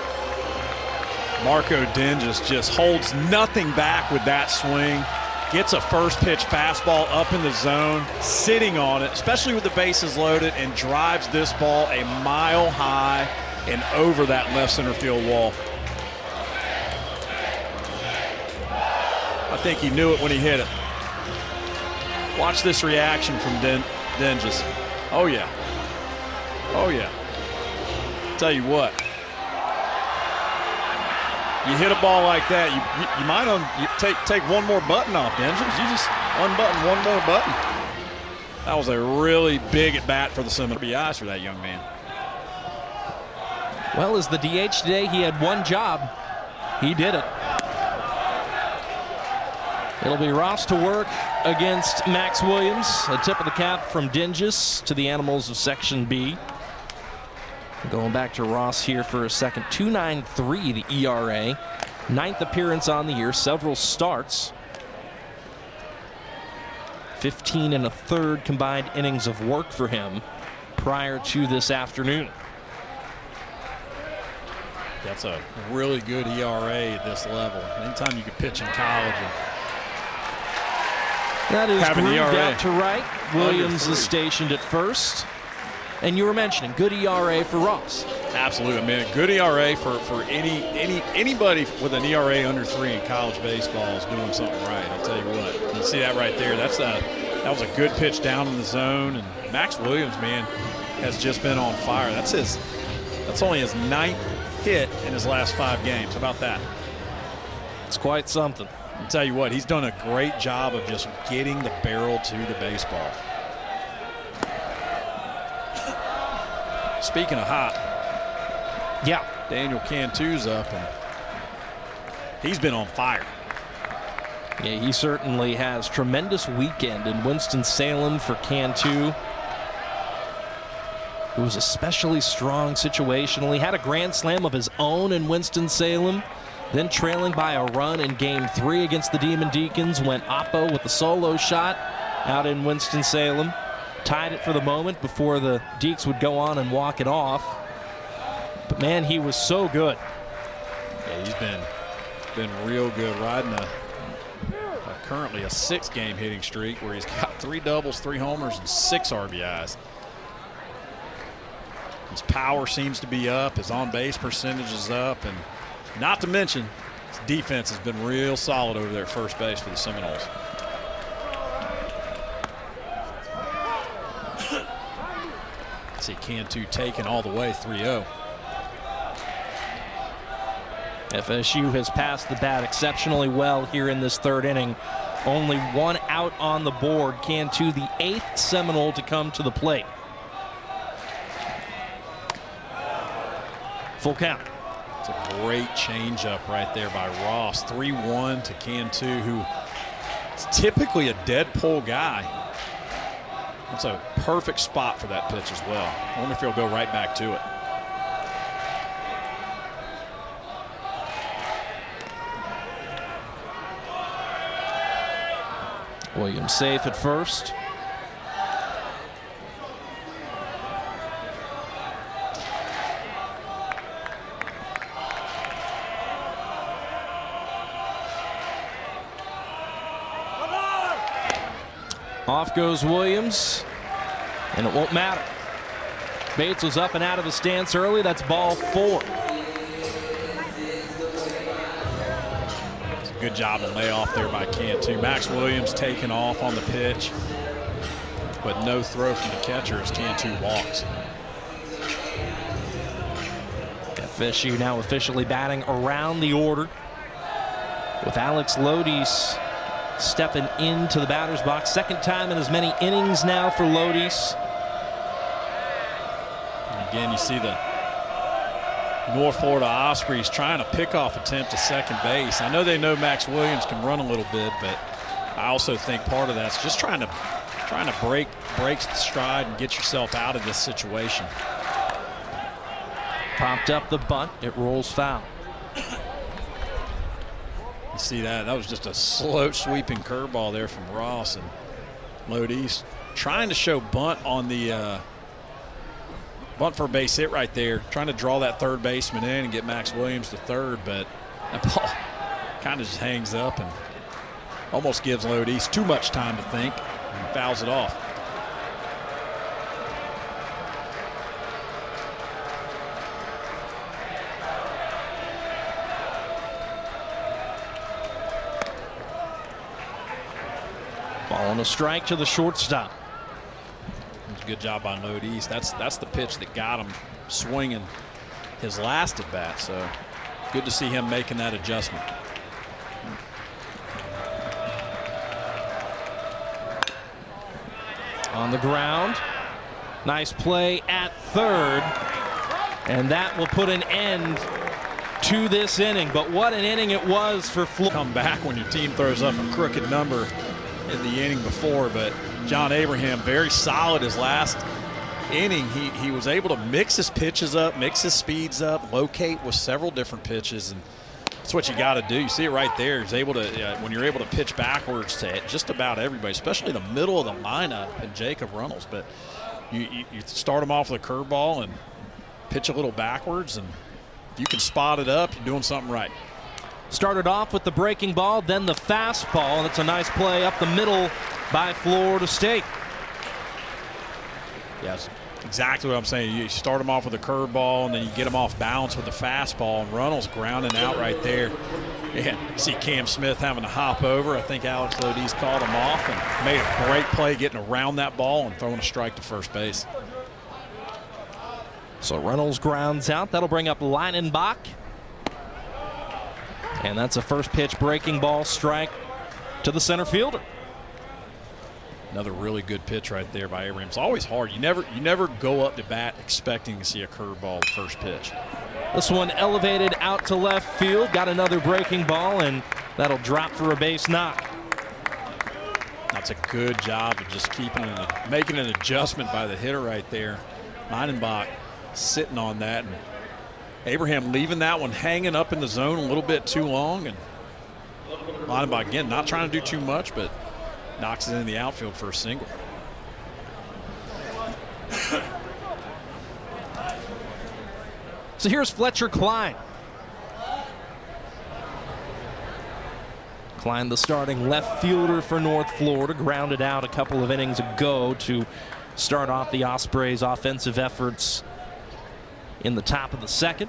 A: Marco Dinges just holds nothing back with that swing. Gets a first pitch fastball up in the zone, sitting on it, especially with the bases loaded, and drives this ball a mile high and over that left center field wall. I think he knew it when he hit it. Watch this reaction from Dinges. Oh, yeah. Oh, yeah. Tell you what. You hit a ball like that, you might take one more button off, Dinges. You just unbutton one more button. That was a really big at bat for the Seminoles. RBIs for that young man.
B: Well, as the DH today, he had one job. He did it. It'll be Ross to work against Max Williams. A tip of the cap from Dinges to the Animals of Section B. Going back to Ross here for a second. 2.93 the ERA. 9th appearance on the year. Several starts. 15 1/3 combined innings of work for him prior to this afternoon.
A: That's a really good ERA at this level. Anytime you can pitch in college.
B: That is
A: grooved
B: out to right. Williams is stationed at first. And you were mentioning good ERA for Ross.
A: Absolutely, man. Good ERA for anybody with an ERA under 3 in college baseball is doing something right. I'll tell you what. You see that right there. That was a good pitch down in the zone. And Max Williams, man, has just been on fire. That's only his 9th hit in his last 5 games. How about that?
B: It's quite something.
A: I'll tell you what, he's done a great job of just getting the barrel to the baseball. Speaking of hot,
B: yeah,
A: Daniel Cantu's up, and he's been on fire.
B: Yeah, he certainly has. Tremendous weekend in Winston-Salem for Cantu. It was especially strong situationally. Had a grand slam of his own in Winston-Salem. Then trailing by a run in Game 3 against the Demon Deacons. Went oppo with a solo shot out in Winston-Salem. Tied it for the moment before the Deacs would go on and walk it off. But man, he was so good.
A: Yeah, he's been real good, riding currently a 6-game hitting streak where he's got 3 doubles, 3 homers, and 6 RBIs. His power seems to be up, his on-base percentage is up, and not to mention his defense has been real solid over there at first base for the Seminoles. See Cantu taken all the way, 3-0.
B: FSU has passed the bat exceptionally well here in this 3rd inning. Only 1 out on the board. Cantu, the 8th Seminole to come to the plate. Full count.
A: It's a great changeup right there by Ross. 3-1 to Cantu, who is typically a dead pull guy. It's a perfect spot for that pitch as well. I wonder if he'll go right back to it.
B: Williams safe at first. Off goes Williams, and it won't matter. Bates was up and out of the stance early. That's ball 4.
A: It's a good job of layoff there by Cantu. Max Williams taking off on the pitch, but no throw from the catcher as Cantu walks.
B: FSU now officially batting around the order with Alex Lodies stepping into the batter's box. 2nd time in as many innings now for Lodies.
A: And again, you see the North Florida Ospreys trying to pick off attempt to second base. I know they know Max Williams can run a little bit, but I also think part of that's just trying to break the stride and get yourself out of this situation.
B: Popped up the bunt. It rolls foul.
A: You see that? That was just a slow sweeping curveball there from Ross, and Lodice trying to show bunt on the bunt for a base hit right there, trying to draw that third baseman in and get Max Williams to third, but that ball kind of just hangs up and almost gives Lodice too much time to think and fouls it off.
B: Ball on a strike to the shortstop.
A: It was a good job by Lodice. That's the pitch that got him swinging his last at bat. So good to see him making that adjustment.
B: On the ground. Nice play at third. And that will put an end to this inning. But what an inning it was for Florida.
A: Come back when your team throws up a crooked number in the inning before, but John Abraham very solid his last inning. He was able to mix his pitches up, mix his speeds up, locate with several different pitches, and that's what you got to do. You see it right there. He's able to when you're able to pitch backwards to just about everybody, especially the middle of the lineup and Jacob Runnels. But you start him off with a curveball and pitch a little backwards, and if you can spot it up, you're doing something right.
B: Started off with the breaking ball, then the fastball, and it's a nice play up the middle by Florida State.
A: Yes, exactly what I'm saying. You start them off with a curveball, and then you get them off balance with the fastball, and Runnels grounding out right there. Yeah, you see Cam Smith having to hop over. I think Alex Lodice called him off and made a great play getting around that ball and throwing a strike to first base.
B: So Runnels grounds out. That'll bring up Leinenbach. And that's a first pitch breaking ball strike to the center fielder.
A: Another really good pitch right there by Abraham. It's always hard. You never go up to bat expecting to see a curveball the first pitch.
B: This one elevated out to left field. Got another breaking ball, and that'll drop for a base knock.
A: That's a good job of just making an adjustment by the hitter right there. Leinenbach sitting on that, and Abraham leaving that one hanging up in the zone a little bit too long, and Leinenbach again not trying to do too much, but knocks it in the outfield for a single.
B: So here's Fletcher Klein. Klein, the starting left fielder for North Florida, grounded out a couple of innings ago to start off the Ospreys' offensive efforts in the top of the second.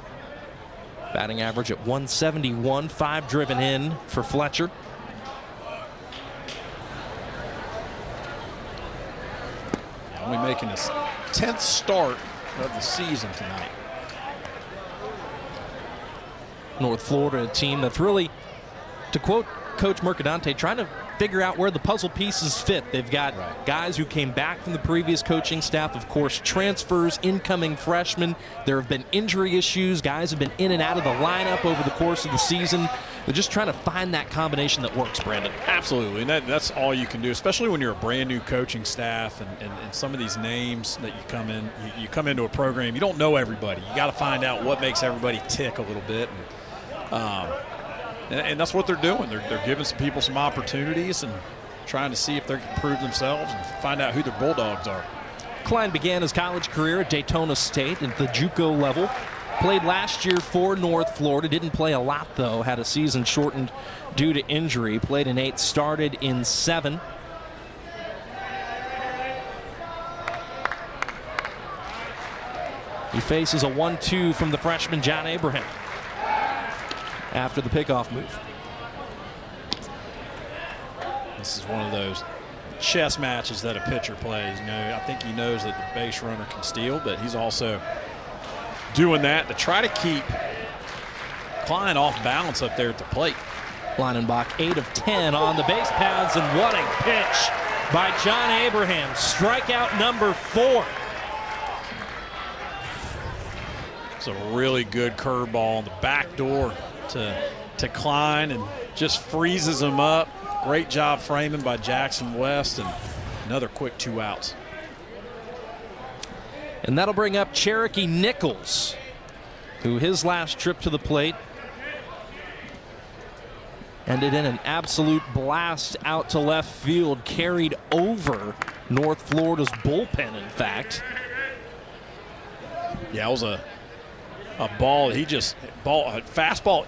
B: Batting average at 171, 5 driven in for Fletcher.
A: Only making his 10th start of the season tonight.
B: North Florida, a team that's really, to quote Coach Mercadante, trying to figure out where the puzzle pieces fit. They've got guys who came back from the previous coaching staff, of course, transfers, incoming freshmen. There have been injury issues. Guys have been in and out of the lineup over the course of the season. They're just trying to find that combination that works, Brandon.
A: Absolutely, and that's all you can do, especially when you're a brand new coaching staff and some of these names that you come into a program, you don't know everybody. You got to find out what makes everybody tick a little bit. And that's what they're doing. They're giving some people some opportunities and trying to see if they can prove themselves and find out who their Bulldogs are.
B: Klein began his college career at Daytona State at the JUCO level. Played last year for North Florida. Didn't play a lot, though. Had a season shortened due to injury. Played in 8, started in 7. He faces a 1-2 from the freshman John Abraham after the pickoff move.
A: This is one of those chess matches that a pitcher plays. You know, I think he knows that the base runner can steal, but he's also doing that to try to keep Klein off balance up there at the plate.
B: Leinenbach 8 of 10 on the base paths, and what a pitch by John Abraham. Strikeout number 4.
A: It's a really good curveball on the back door to Klein, and just freezes him up. Great job framing by Jackson West, and another quick 2 outs.
B: And that'll bring up Cherokee Nichols, who his last trip to the plate ended in an absolute blast out to left field, carried over North Florida's bullpen, in fact.
A: Yeah, it was a ball. A fastball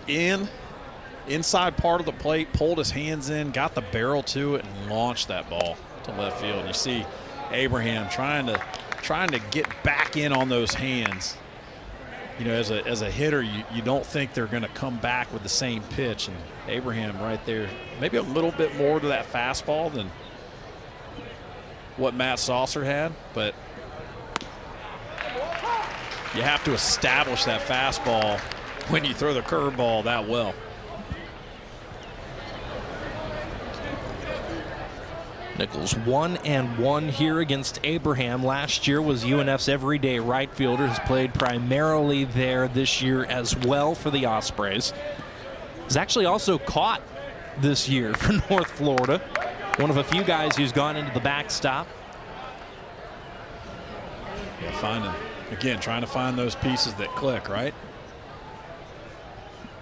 A: inside part of the plate, pulled his hands in, got the barrel to it, and launched that ball to left field. And you see Abraham trying to get back in on those hands. You know, as a hitter, you don't think they're going to come back with the same pitch. And Abraham right there, maybe a little bit more to that fastball than what Matt Saucer had, but you have to establish that fastball when you throw the curveball that well.
B: Nichols 1-1 here against Abraham. Last year was UNF's everyday right fielder. Has played primarily there this year as well for the Ospreys. He's actually also caught this year for North Florida. One of a few guys who's gone into the backstop.
A: Yeah, trying to find those pieces that click, right?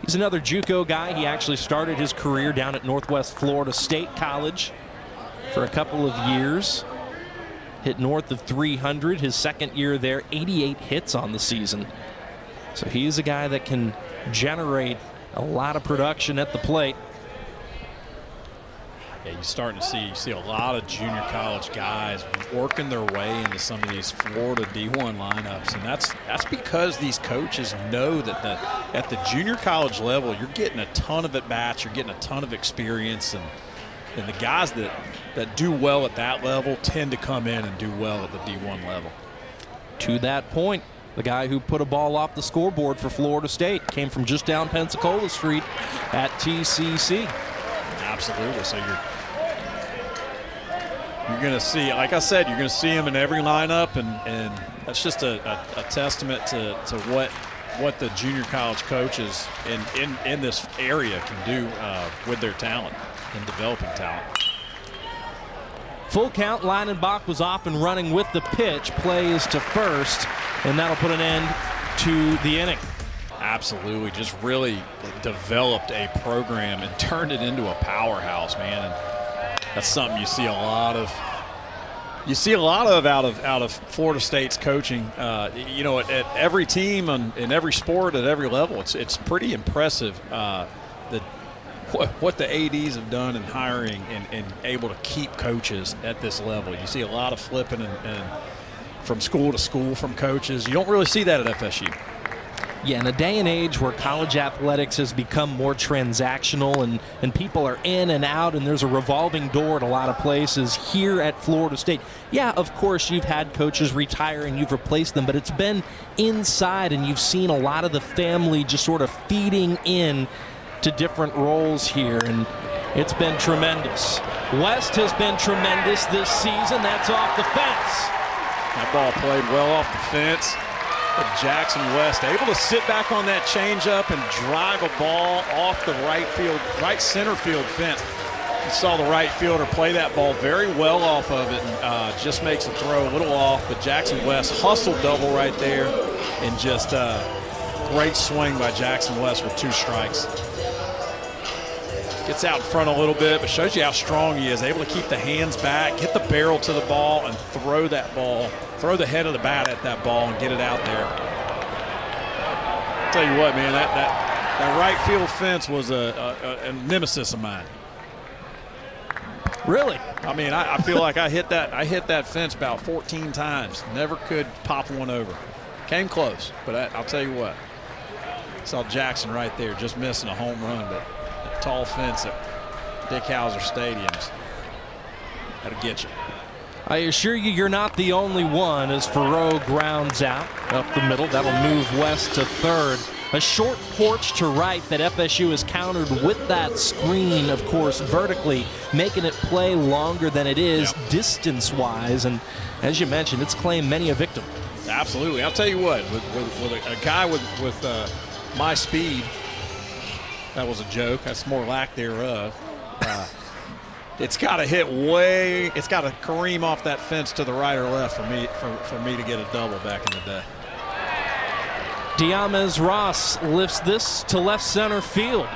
B: He's another JUCO guy. He actually started his career down at Northwest Florida State College for a couple of years. Hit north of 300 his second year there, 88 hits on the season. So he's a guy that can generate a lot of production at the plate.
A: Yeah, you're starting to see a lot of junior college guys working their way into some of these Florida D1 lineups, and that's because these coaches know that at the junior college level, you're getting a ton of at-bats, you're getting a ton of experience, and the guys that do well at that level tend to come in and do well at the D1 level.
B: To that point, the guy who put a ball off the scoreboard for Florida State came from just down Pensacola Street at TCC.
A: Absolutely. So you're going to see, like I said, you're going to see him in every lineup, and that's just a testament to what the junior college coaches in this area can do with their talent and developing talent.
B: Full count. Leinenbach was off and running with the pitch. Play is to first, and that'll put an end to the inning.
A: Absolutely. Just really developed a program and turned it into a powerhouse, man. And that's something you see a lot of. Out of Florida State's coaching. You know, at every team in every sport at every level, it's pretty impressive what the ADs have done in hiring and able to keep coaches at this level. You see a lot of flipping and from school to school from coaches. You don't really see that at FSU.
B: Yeah, in a day and age where college athletics has become more transactional and people are in and out and there's a revolving door at a lot of places, here at Florida State, yeah, of course you've had coaches retire and you've replaced them, but it's been inside and you've seen a lot of the family just sort of feeding in to different roles here, and it's been tremendous. West has been tremendous this season. That's off the fence.
A: That ball played well off the fence. But Jackson West able to sit back on that changeup and drive a ball off the right center field fence. You saw the right fielder play that ball very well off of it, and just makes the throw a little off. But Jackson West hustled double right there, and just great swing by Jackson West with 2 strikes. Gets out in front a little bit, but shows you how strong he is. Able to keep the hands back, get the barrel to the ball, and throw that ball. Throw the head of the bat at that ball and get it out there. I'll tell you what, man, that right field fence was a nemesis of mine.
B: Really?
A: I mean, I feel like I hit that fence about 14 times. Never could pop one over. Came close, but I'll tell you what. Saw Jackson right there just missing a home run, but that tall fence at Dick Howser Stadium's that'll get you.
B: I assure you, you're not the only one as Farrow grounds out up the middle. That'll move West to third. A short porch to right that FSU has countered with that screen, of course, vertically, making it play longer than it is distance-wise. And as you mentioned, it's claimed many a victim.
A: absolutely. I'll tell you what, with a guy with my speed, that was a joke. That's more lack thereof. It's got to hit it's got to careen off that fence to the right or left for me to get a double back in the day.
B: Diamez Ross lifts this to left center field.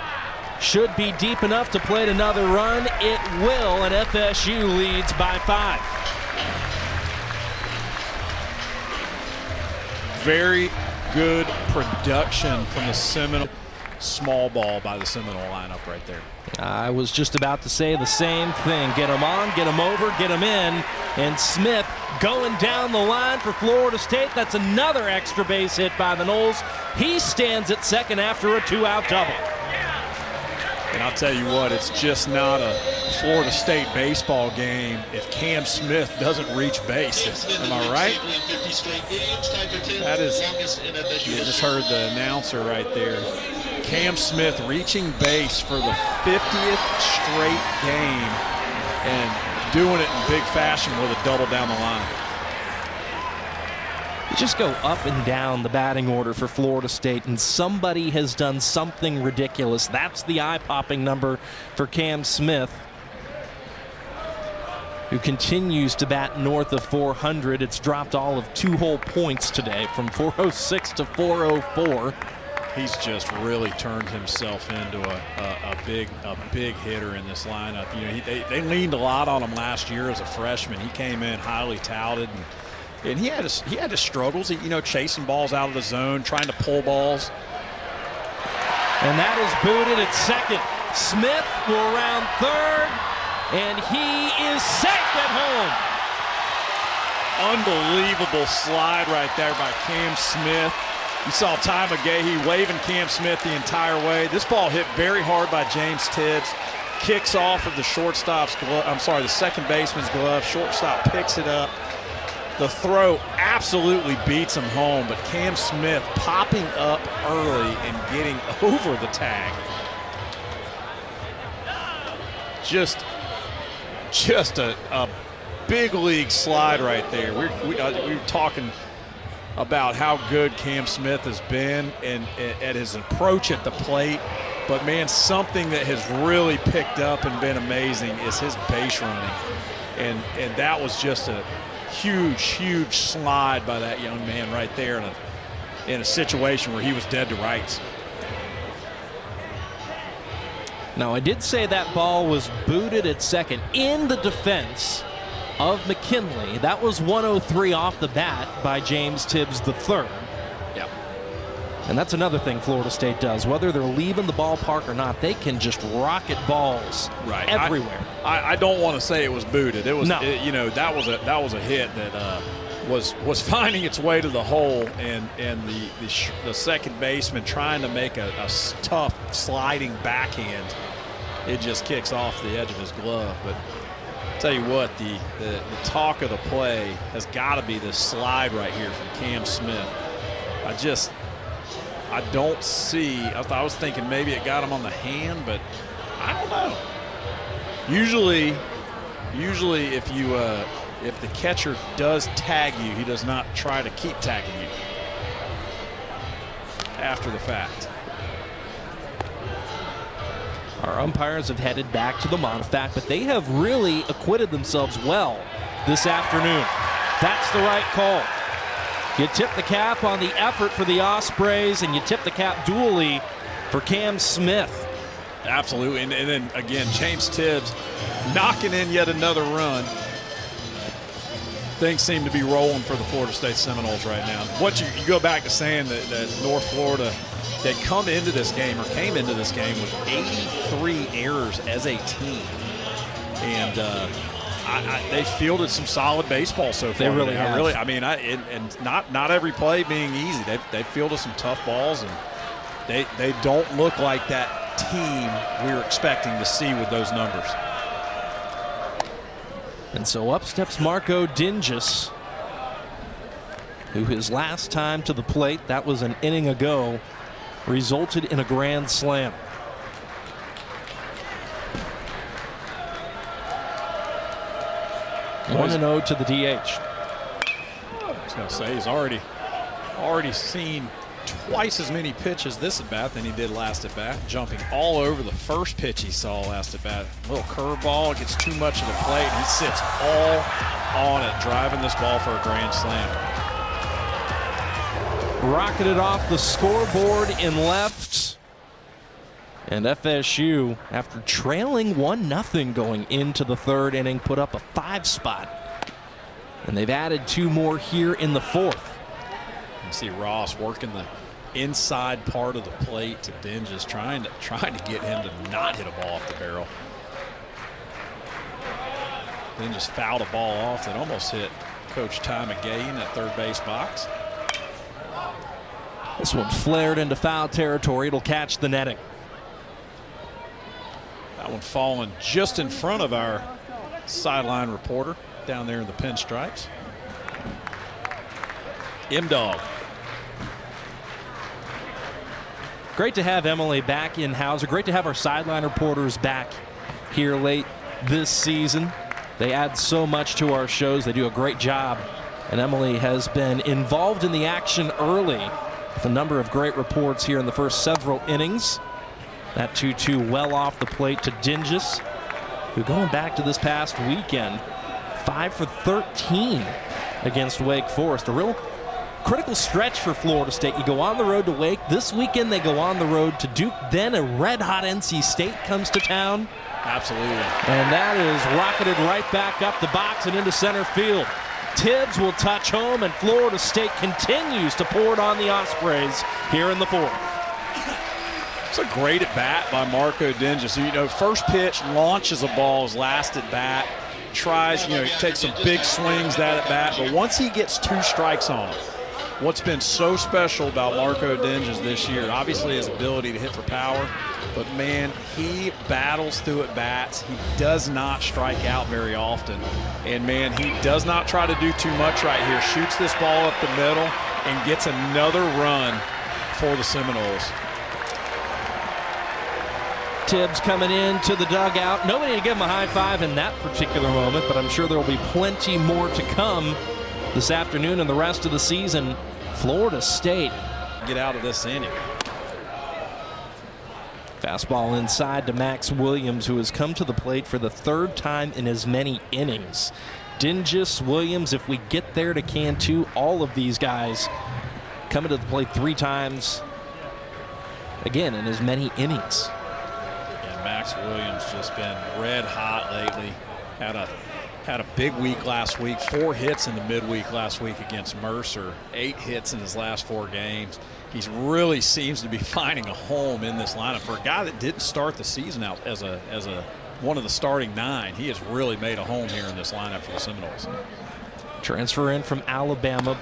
B: Should be deep enough to plate another run. It will, and FSU leads by 5.
A: Very good production from the Seminole. Small ball by the Seminole lineup right there.
B: I was just about to say the same thing. Get him on, get him over, get him in. And Smith going down the line for Florida State. That's another extra base hit by the Noles. He stands at second after a 2-out double.
A: And I'll tell you what, it's just not a Florida State baseball game if Cam Smith doesn't reach base. Am I right? That is, you just heard the announcer right there. Cam Smith reaching base for the 50th straight game and doing it in big fashion with a double down the line.
B: You just go up and down the batting order for Florida State, and somebody has done something ridiculous. That's the eye-popping number for Cam Smith, who continues to bat north of 400. It's dropped all of 2 whole points today, from 406 to 404.
A: He's just really turned himself into a big hitter in this lineup. You know, they leaned a lot on him last year as a freshman. He came in highly touted, and he had his struggles. Chasing balls out of the zone, trying to pull balls.
B: And that is booted at second. Smith will round third, and he is safe at home.
A: Unbelievable slide right there by Cam Smith. You saw Ty McGahee waving Cam Smith the entire way. This ball hit very hard by James Tibbs. Kicks off of the shortstop's glove. I'm sorry, the second baseman's glove. Shortstop picks it up. The throw absolutely beats him home, but Cam Smith popping up early and getting over the tag. Just a big league slide right there. We were talking about how good Cam Smith has been and at his approach at the plate. But, man, something that has really picked up and been amazing is his base running. And that was just a huge slide by that young man right there in a situation where he was dead to rights.
B: Now, I did say that ball was booted at second in the defense of McKinley. That was 103 off the bat by James Tibbs III.
A: Yep.
B: And that's another thing Florida State does. Whether they're leaving the ballpark or not, they can just rocket balls everywhere.
A: I don't want to say it was booted. It was,
B: no.
A: That was a hit that was finding its way to the hole, and the second baseman trying to make a tough sliding backhand. It just kicks off the edge of his glove, but. Tell you what, the talk of the play has got to be this slide right here from Cam Smith. I don't see. I was thinking maybe it got him on the hand, but I don't know. Usually if the catcher does tag you, he does not try to keep tagging you after the fact.
B: Our umpires have headed back to the Montefiore, but they have really acquitted themselves well this afternoon. That's the right call. You tip the cap on the effort for the Ospreys, and you tip the cap dually for Cam Smith.
A: Absolutely, and then again, James Tibbs knocking in yet another run. Things seem to be rolling for the Florida State Seminoles right now. What you go back to saying that North Florida, they came into this game with 83 errors as a team, and they fielded some solid baseball so far.
B: They really have.
A: And not every play being easy. They fielded some tough balls, and they don't look like that team we were expecting to see with those numbers.
B: And so up steps Marco Dingus, who his last time to the plate, that was an inning ago, resulted in a grand slam.
A: Well,
B: 1-0 to the DH.
A: He's gonna say he's already seen twice as many pitches this at bat than he did last at bat, jumping all over the first pitch he saw last at bat. Little curveball, gets too much of the plate, and he sits all on it, driving this ball for a grand slam.
B: Rocketed off the scoreboard in left. And FSU, after trailing 1-0 going into the third inning, put up a 5 spot. And they've added 2 more here in the fourth.
A: You see Ross working the inside part of the plate to Dinges, trying to get him to not hit a ball off the barrel. Dinges fouled a ball off that almost hit Coach Ty McGay in that third base box.
B: This one flared into foul territory. It'll catch the netting.
A: That one falling just in front of our sideline reporter down there in the pinstripes. M-Dog.
B: Great to have Emily back in Hauser. Great to have our sideline reporters back here late this season. They add so much to our shows. They do a great job. And Emily has been involved in the action early with a number of great reports here in the first several innings. That 2-2 well off the plate to Dinges, who going back to this past weekend, 5 for 13 against Wake Forest. A real critical stretch for Florida State. You go on the road to Wake. This weekend they go on the road to Duke. Then a red-hot NC State comes to town.
A: Absolutely.
B: And that is rocketed right back up the box and into center field. Tibbs will touch home, and Florida State continues to pour it on the Ospreys here in the fourth.
A: It's a great at bat by Marco Dinges. So, first pitch, launches a ball his last at bat, tries, he takes some big swings that at bat, but once he gets 2 strikes on him, what's been so special about Marco Dinges this year, obviously his ability to hit for power, but man, he battles through at bats. He does not strike out very often, and man, he does not try to do too much right here. Shoots this ball up the middle and gets another run for the Seminoles.
B: Tibbs coming into the dugout. Nobody to give him a high five in that particular moment, but I'm sure there will be plenty more to come this afternoon and the rest of the season. Florida State
A: get out of this inning.
B: Fastball inside to Max Williams, who has come to the plate for the 3rd time in as many innings. Dinges, Williams, if we get there to Cantu, all of these guys coming to the plate 3 times, again, in as many innings.
A: And Max Williams just been red hot lately. Had a big week last week, 4 hits in the midweek last week against Mercer, 8 hits in his last 4 games. He really seems to be finding a home in this lineup. For a guy that didn't start the season out as one of the starting 9, he has really made a home here in this lineup for the Seminoles.
B: Transfer in from Alabama.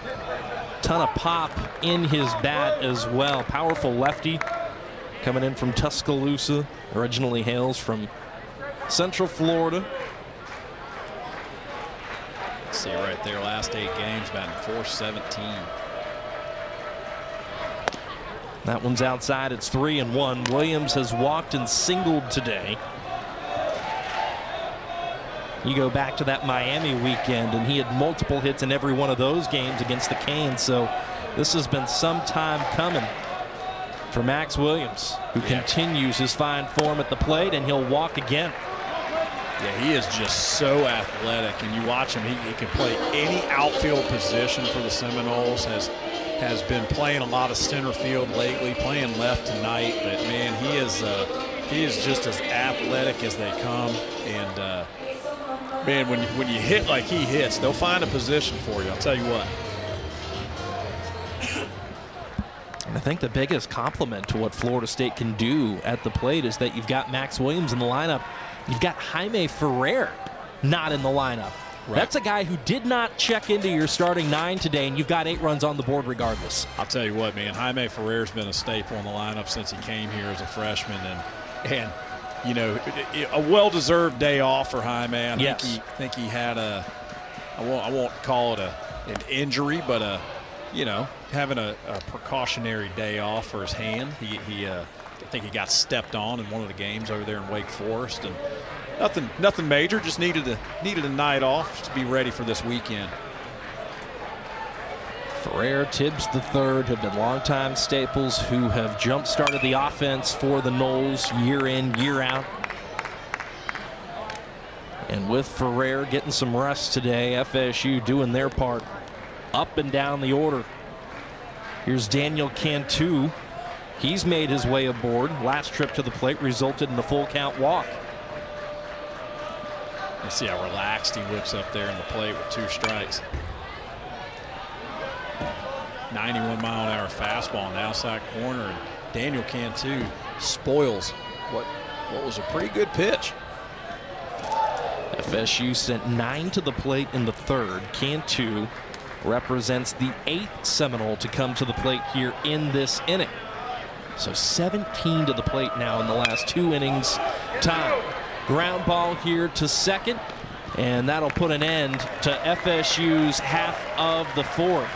B: Ton of pop in his bat as well. Powerful lefty coming in from Tuscaloosa. Originally hails from Central Florida.
A: See right there, last 8 games, batting .417.
B: That one's outside. It's 3-1. Williams has walked and singled today. You go back to that Miami weekend, and he had multiple hits in every one of those games against the Canes. So this has been some time coming for Max Williams, who continues his fine form at the plate, and he'll walk again.
A: Yeah, he is just so athletic, and you watch him, he can play any outfield position for the Seminoles, has been playing a lot of center field lately, playing left tonight, but man, he is just as athletic as they come, and man, when you hit like he hits, they'll find a position for you, I'll tell you what.
B: And I think the biggest compliment to what Florida State can do at the plate is that you've got Max Williams in the lineup. You've got Jaime Ferrer not in the lineup. Right. That's a guy who did not check into your starting 9 today, and you've got 8 runs on the board regardless.
A: I'll tell you what, man, Jaime Ferrer's been a staple in the lineup since he came here as a freshman, and a well-deserved day off for Jaime. I think he had I won't call it an injury, but having a precautionary day off for his hand. I think he got stepped on in one of the games over there in Wake Forest, and nothing major. Just needed a night off to be ready for this weekend.
B: Ferrer, Tibbs III have been longtime staples who have jump-started the offense for the Noles year in, year out. And with Ferrer getting some rest today, FSU doing their part up and down the order. Here's Daniel Cantu. He's made his way aboard. Last trip to the plate resulted in the full count walk.
A: You see how relaxed he looks up there in the plate with 2 strikes. 91-mile-an-hour fastball in the outside corner, and Daniel Cantu spoils what was a pretty good pitch.
B: FSU sent 9 to the plate in the 3rd. Cantu represents the 8th Seminole to come to the plate here in this inning. So 17 to the plate now in the last 2 innings time. Ground ball here to second, and that'll put an end to FSU's half of the 4th.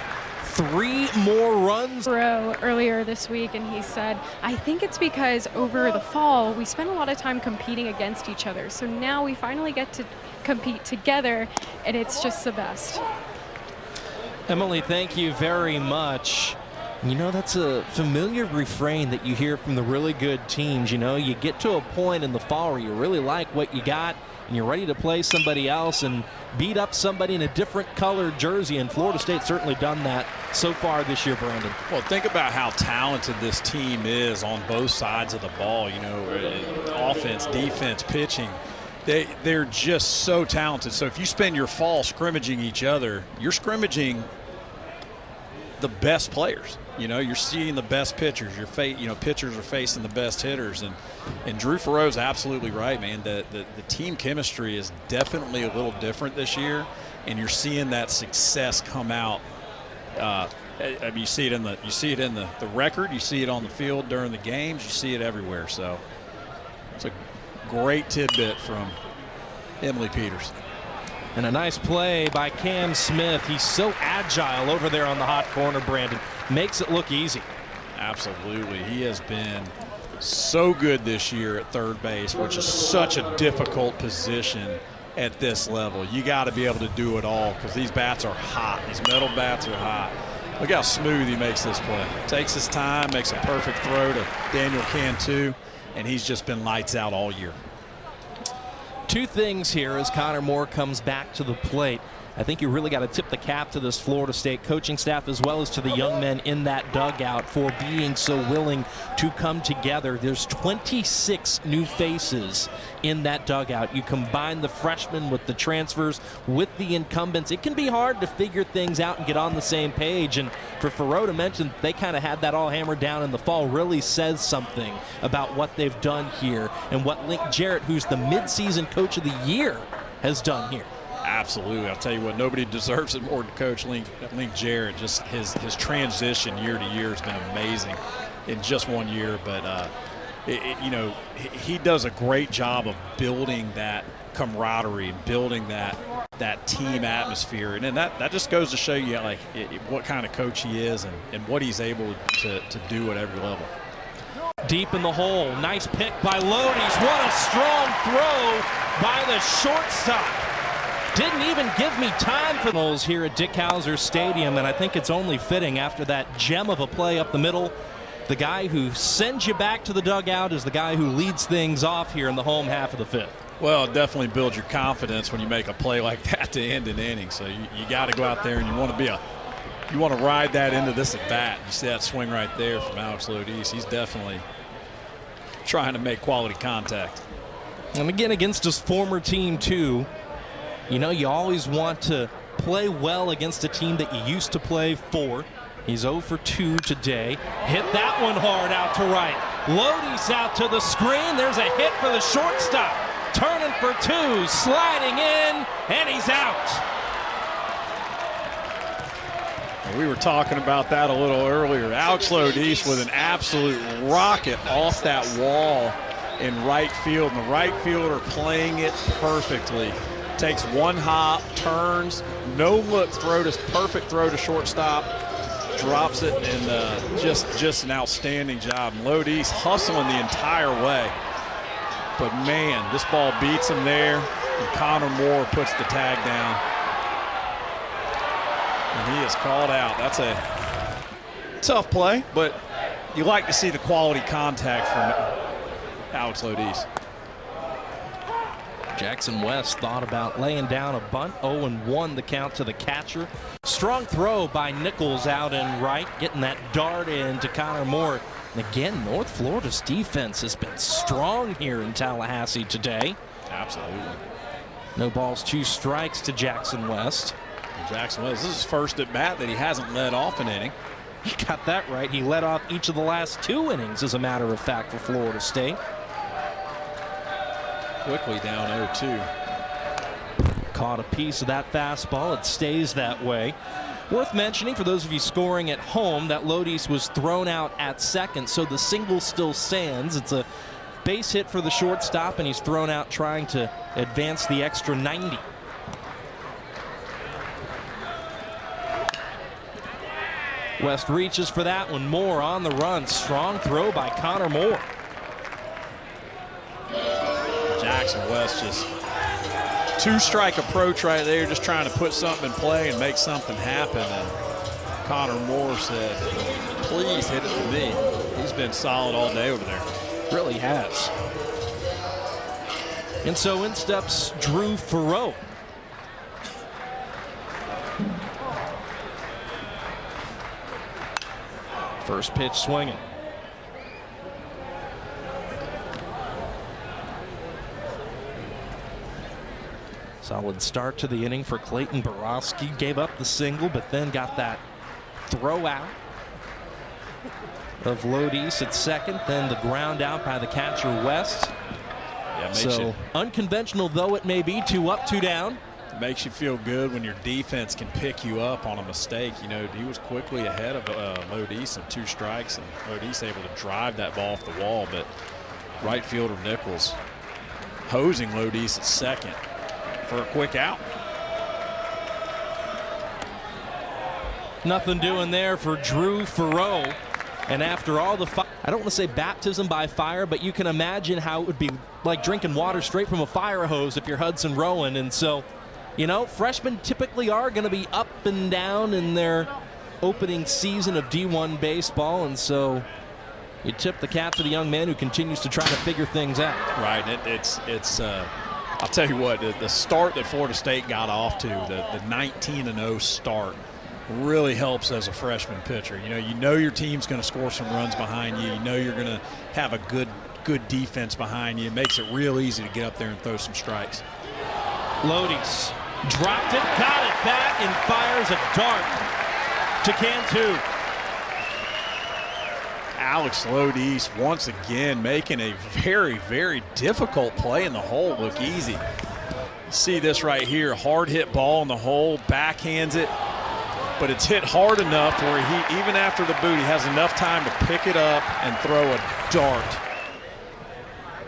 B: 3 more runs.
C: Earlier this week, and he said, I think it's because over the fall we spent a lot of time competing against each other. So now we finally get to compete together, and it's just the best.
B: Emily, thank you very much. You know, that's a familiar refrain that you hear from the really good teams. You know, you get to a point in the fall where you really like what you got and you're ready to play somebody else and beat up somebody in a different colored jersey, and Florida State's certainly done that so far this year, Brandon.
A: Well, think about how talented this team is on both sides of the ball. You know, offense, defense, pitching. They're just so talented. So if you spend your fall scrimmaging each other, you're scrimmaging the best players. You know, you're seeing the best pitchers. Pitchers are facing the best hitters, and Drew Farrow's absolutely right, man. The team chemistry is definitely a little different this year, and you're seeing that success come out. I mean, you see it in the record, you see it on the field during the games, you see it everywhere. So it's a great tidbit from Emily Peters.
B: And a nice play by Cam Smith. He's so agile over there on the hot corner, Brandon. Makes it look easy.
A: Absolutely. He has been so good this year at third base, which is such a difficult position at this level. You got to be able to do it all because these bats are hot. These metal bats are hot. Look how smooth he makes this play. Takes his time, makes a perfect throw to Daniel Cantu, and he's just been lights out all year.
B: 2 things here as Connor Moore comes back to the plate. I think you really got to tip the cap to this Florida State coaching staff as well as to the young men in that dugout for being so willing to come together. There's 26 new faces in that dugout. You combine the freshmen with the transfers, with the incumbents. It can be hard to figure things out and get on the same page. And for Farrow to mention they kind of had that all hammered down in the fall really says something about what they've done here and what Link Jarrett, who's the midseason coach of the year, has done here.
A: Absolutely. I'll tell you what, nobody deserves it more than Coach Link Jarrett. Just his transition year to year has been amazing in just 1 year. But, he does a great job of building that camaraderie, building that team atmosphere. And then that just goes to show you what kind of coach he is and what he's able to do at every level.
B: Deep in the hole. Nice pick by Lodies. What a strong throw by the shortstop. Didn't even give me time for those here at Dick Howser Stadium, and I think it's only fitting after that gem of a play up the middle. The guy who sends you back to the dugout is the guy who leads things off here in the home half of the 5th.
A: Well, it definitely builds your confidence when you make a play like that to end an inning. So you got to go out there and you want to ride that into this at bat. You see that swing right there from Alex Lodies. He's definitely trying to make quality contact.
B: And again, against his former team too. You know, you always want to play well against a team that you used to play for. He's 0 for 2 today. Hit that one hard out to right. Lodies out to the screen. There's a hit for the shortstop. Turning for 2, sliding in, and he's out.
A: We were talking about that a little earlier. Alex Lodies with an absolute rocket off that wall in right field, and the right fielder playing it perfectly. Takes one hop, turns, no look throw to perfect throw to shortstop, drops it, and just an outstanding job. And Lodies hustling the entire way. But man, this ball beats him there, and Connor Moore puts the tag down. And he is called out. That's a tough play, but you like to see the quality contact from Alex Lodis.
B: Jackson West thought about laying down a bunt. 0-1 the count to the catcher. Strong throw by Nichols out and right, getting that dart into Connor Moore. And again, North Florida's defense has been strong here in Tallahassee today.
A: Absolutely.
B: No balls, 2 strikes to Jackson West.
A: Jackson West, this is his first at bat that he hasn't led off an inning.
B: He got that right. He led off each of the last 2 innings, as a matter of fact, for Florida State.
A: Quickly down 0-2.
B: Caught a piece of that fastball. It stays that way. Worth mentioning for those of you scoring at home that Lodis was thrown out at second, so the single still stands. It's a base hit for the shortstop, and he's thrown out trying to advance the extra 90. West reaches for that one. Moore on the run. Strong throw by Connor Moore.
A: Jackson West just 2-strike approach right there, just trying to put something in play and make something happen. And Connor Moore said, please hit it to me. He's been solid all day over there.
B: Really has. And so in steps Drew Farreau. First pitch swinging. Solid start to the inning for Clayton Borowski. Gave up the single, but then got that throw out of Lodis at second. Then the ground out by the catcher West.
A: Yeah,
B: so unconventional though it may be, 2 up, 2 down.
A: Makes you feel good when your defense can pick you up on a mistake. You know, he was quickly ahead of Lodis in 2 strikes, and Lodis able to drive that ball off the wall, but right fielder Nichols hosing Lodis at second for a quick out.
B: Nothing doing there for Drew Farreau. And after all the I don't want to say baptism by fire, but you can imagine how it would be like drinking water straight from a fire hose if you're Hudson Rowan. And so, you know, freshmen typically are going to be up and down in their opening season of D1 baseball. And so you tip the cap to the young man who continues to try to figure things out.
A: Right. I'll tell you what, the start that Florida State got off to, the 19-0 start, really helps as a freshman pitcher. You know your team's going to score some runs behind you. You know you're going to have a good defense behind you. It makes it real easy to get up there and throw some strikes.
B: Lodis dropped it, got it back, and fires a dart to Cantu.
A: Alex Lodis once again making a very, very difficult play in the hole look easy. See this right here, hard hit ball in the hole, backhands it, but it's hit hard enough where he, even after the boot, he has enough time to pick it up and throw a dart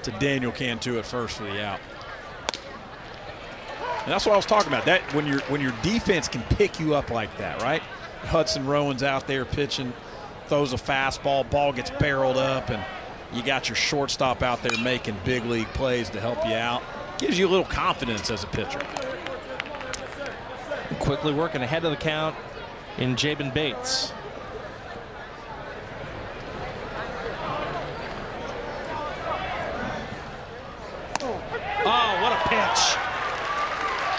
A: to Daniel Cantu at first for the out. And that's what I was talking about. That when your defense can pick you up like that, right? Hudson Rowan's out there pitching, throws a fastball, ball gets barreled up, and you got your shortstop out there making big league plays to help you out. Gives you a little confidence as a pitcher.
B: Quickly working ahead of the count in Jabin Bates. Oh, what a pitch.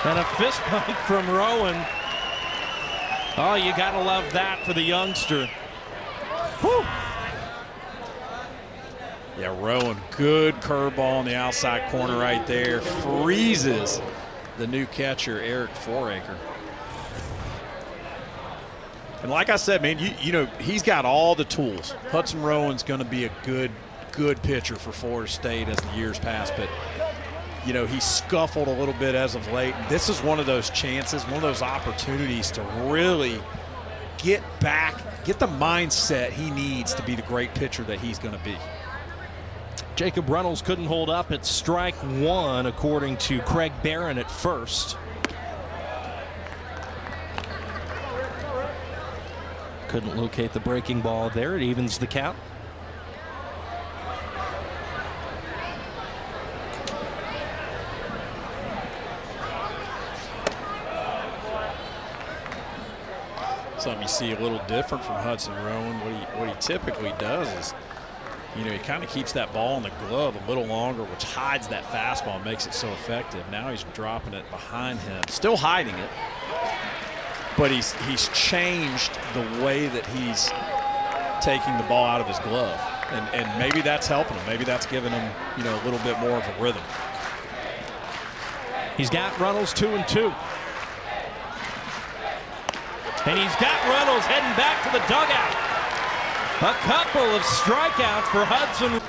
B: And a fist bump from Rowan. Oh, you gotta love that for the youngster. Whew.
A: Yeah, Rowan, good curveball on the outside corner right there. Freezes the new catcher, Eric Foraker. And like I said, man, you know, he's got all the tools. Hudson Rowan's going to be a good pitcher for Florida State as the years pass, but you know, he scuffled a little bit as of late. And this is one of those chances, one of those opportunities to really get back, get the mindset he needs to be the great pitcher that he's going to be.
B: Jacob Reynolds couldn't hold up at strike one, according to Craig Barron at first. Couldn't locate the breaking ball there. It evens the count.
A: something you see a little different from Hudson Rowan. What he typically does is, you know, he kind of keeps that ball in the glove a little longer, which hides that fastball and makes it so effective. Now he's dropping it behind him, still hiding it, but he's changed the way that he's taking the ball out of his glove. And maybe that's helping him. Maybe that's giving him, you know, a little bit more of a rhythm.
B: He's got Runnels 2-2. And he's got Runnels heading back to the dugout. A couple of strikeouts for Hudson.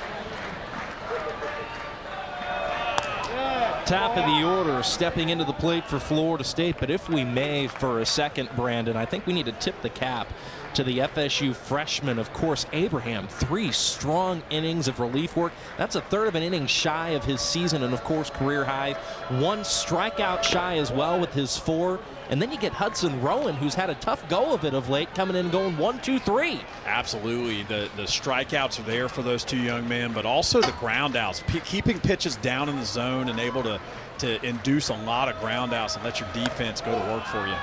B: Top of the order, stepping into the plate for Florida State. But if we may for a second, Brandon, I think we need to tip the cap to the FSU freshman, of course, Abraham. 3 strong innings of relief work. That's a third of an inning shy of his season and, of course, career high. 1 strikeout shy as well with his 4. And then you get Hudson Rowan, who's had a tough go of it of late, coming in and going 1, 2, 3.
A: Absolutely. The strikeouts are there for those 2 young men, but also the ground outs. Keeping pitches down in the zone and able to induce a lot of ground outs and let your defense go to work for you.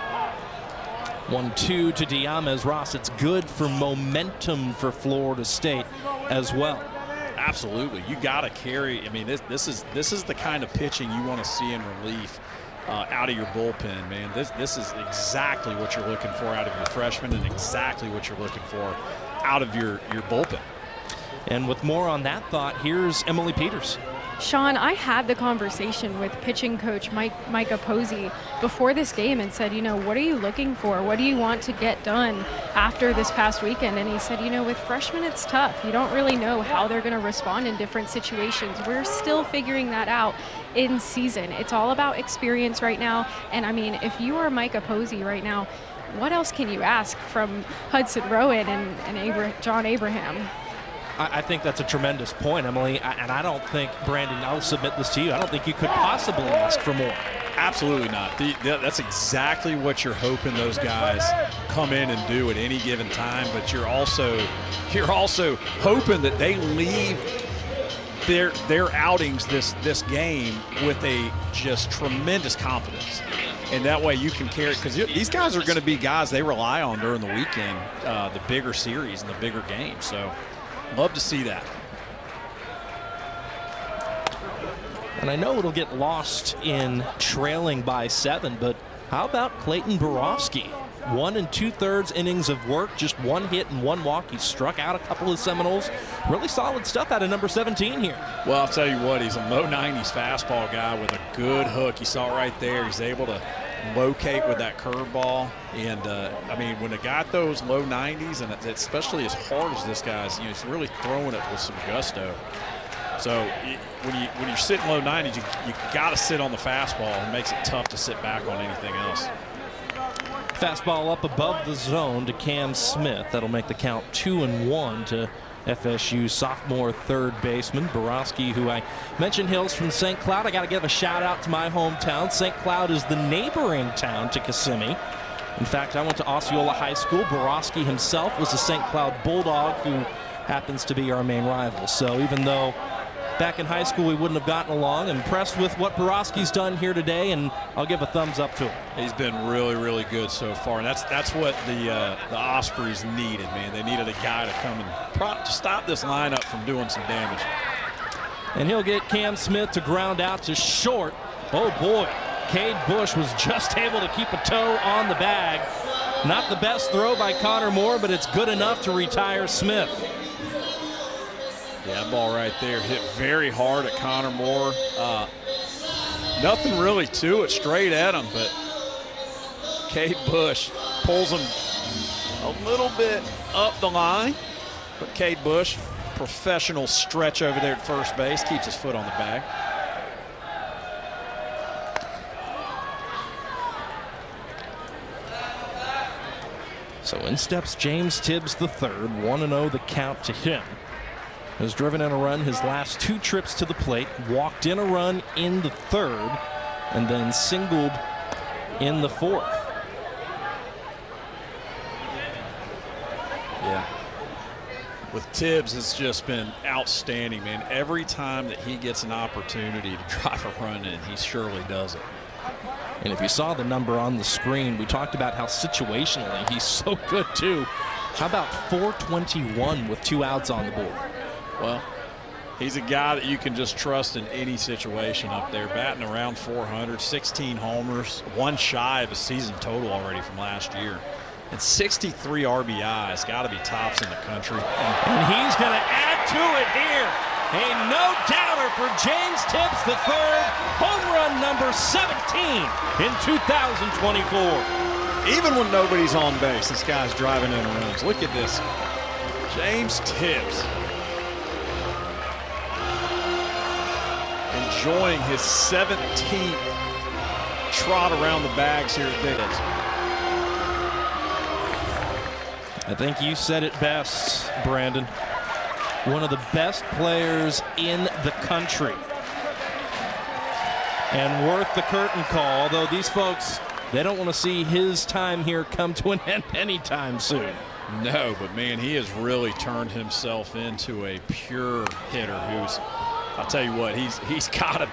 B: 1-2 to Diamez Ross. It's good for momentum for Florida State as well.
A: Absolutely. You got to carry. I mean, this is the kind of pitching you want to see in relief out of your bullpen, man. This is exactly what you're looking for out of your freshman and exactly what you're looking for out of your bullpen.
B: And with more on that thought, here's Emily Peters.
C: Sean, I had the conversation with pitching coach Micah Posey before this game and said, you know, what are you looking for? What do you want to get done after this past weekend? And he said, you know, with freshmen, it's tough. You don't really know how they're going to respond in different situations. We're still figuring that out in season. It's all about experience right now. And I mean, if you are Micah Posey right now, what else can you ask from Hudson Rowan and John Abraham?
B: I think that's a tremendous point, Emily. And I don't think, Brandon, I'll submit this to you, I don't think you could possibly ask for more.
A: Absolutely not. That's exactly what you're hoping those guys come in and do at any given time, but you're also hoping that they leave their outings this game with a just tremendous confidence. And that way you can carry, because these guys are going to be guys they rely on during the weekend, the bigger series and the bigger games. So love to see that.
B: And I know it'll get lost in trailing by 7, but how about Clayton Borofsky? 1 2/3 innings of work, just 1 hit and 1 walk. He struck out a couple of Seminoles. Really solid stuff out of number 17 here.
A: Well, I'll tell you what, he's a low 90s fastball guy with a good hook. You saw it right there. He's able to locate with that curveball. And, I mean, when a guy throws low 90s, and especially as hard as this guy's, you know, he's really throwing it with some gusto. So when you're sitting low 90s, you got to sit on the fastball. It makes it tough to sit back on anything else.
B: Fastball up above the zone to Cam Smith. That'll make the count 2-1 to FSU sophomore third baseman Borofsky, who I mentioned hails from St. Cloud. I got to give a shout out to my hometown. St. Cloud is the neighboring town to Kissimmee. In fact, I went to Osceola High School. Borofsky himself was a St. Cloud Bulldog who happens to be our main rival. So even though back in high school we wouldn't have gotten along, impressed with what Borofsky's done here today, and I'll give a thumbs up to him.
A: He's been really, really good so far, and that's what the Ospreys needed, man. They needed a guy to come and stop this lineup from doing some damage.
B: And he'll get Cam Smith to ground out to short. Oh boy, Cade Bush was just able to keep a toe on the bag. Not the best throw by Connor Moore, but it's good enough to retire Smith.
A: Yeah, that ball right there hit very hard at Connor Moore. Nothing really to it, straight at him, but Cade Bush pulls him a little bit up the line. But Cade Bush, professional stretch over there at first base, keeps his foot on the bag.
B: So in steps James Tibbs III, 1-0 the count to him. Has driven in a run his last 2 trips to the plate, walked in a run in the 3rd, and then singled in the 4th.
A: Yeah. With Tibbs, it's just been outstanding, man. Every time that he gets an opportunity to drive a run in, he surely does it.
B: And if you saw the number on the screen, we talked about how situationally he's so good too. How about 421 with 2 outs on the board?
A: Well, he's a guy that you can just trust in any situation up there, batting around 400, 16 homers, 1 shy of a season total already from last year. And 63 RBIs, got to be tops in the country.
B: And he's going to add to it here. A no-doubter for James Tibbs III, home run number 17 in 2024.
A: Even when nobody's on base, this guy's driving in runs. Look at this. James Tibbs enjoying his 17th trot around the bags here at Dickens.
B: I think you said it best, Brandon. One of the best players in the country. And worth the curtain call, although these folks, they don't want to see his time here come to an end anytime soon.
A: No, but man, he has really turned himself into a pure hitter who's, I'll tell you what, he's got to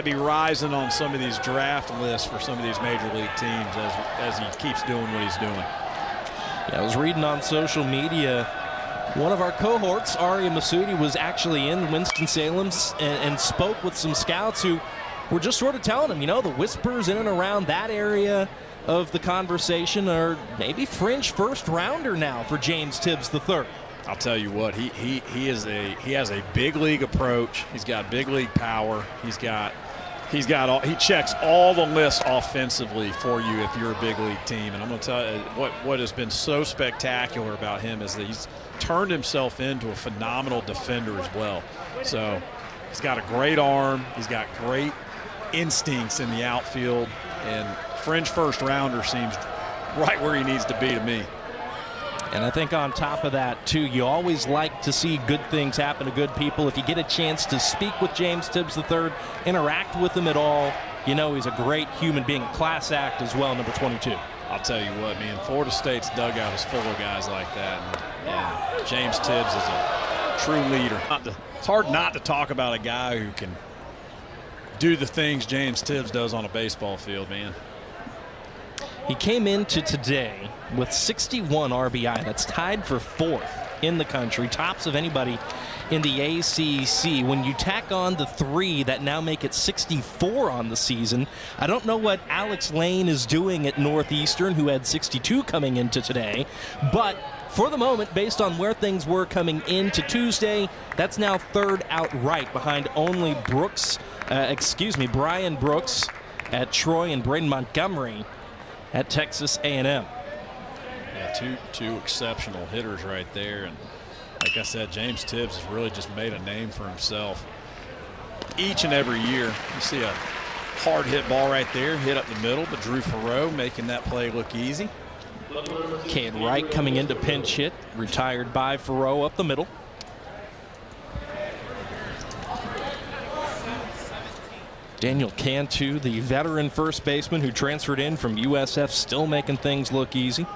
A: be rising on some of these draft lists for some of these major league teams as he keeps doing what he's doing.
B: Yeah, I was reading on social media, one of our cohorts, Aria Masudi, was actually in Winston-Salem and spoke with some scouts who were just sort of telling him, you know, the whispers in and around that area of the conversation are maybe fringe first rounder now for James Tibbs III.
A: I'll tell you what, he has a big league approach. He's got big league power. He checks all the lists offensively for you if you're a big league team. And I'm going to tell you what has been so spectacular about him is that he's turned himself into a phenomenal defender as well. So he's got a great arm. He's got great instincts in the outfield, and fringe first rounder seems right where he needs to be to me.
B: And I think on top of that, too, you always like to see good things happen to good people. If you get a chance to speak with James Tibbs III, interact with him at all, you know he's a great human being, a class act as well, number 22.
A: I'll tell you what, man, Florida State's dugout is full of guys like that. And James Tibbs is a true leader. It's hard not to talk about a guy who can do the things James Tibbs does on a baseball field, man.
B: He came into today with 61 RBI. That's tied for 4th in the country, tops of anybody in the ACC. When you tack on the 3 that now make it 64 on the season, I don't know what Alex Lane is doing at Northeastern, who had 62 coming into today, but for the moment, based on where things were coming into Tuesday, that's now 3rd outright behind only Brian Brooks at Troy and Braden Montgomery at Texas A&M.
A: Yeah, two exceptional hitters right there. And like I said, James Tibbs has really just made a name for himself. Each and every year, you see a hard hit ball right there, hit up the middle, but Drew Farrow making that play look easy.
B: Cade Wright coming in to pinch hit, retired by Farrow up the middle. Daniel Cantu, the veteran first baseman who transferred in from USF, still making things look easy.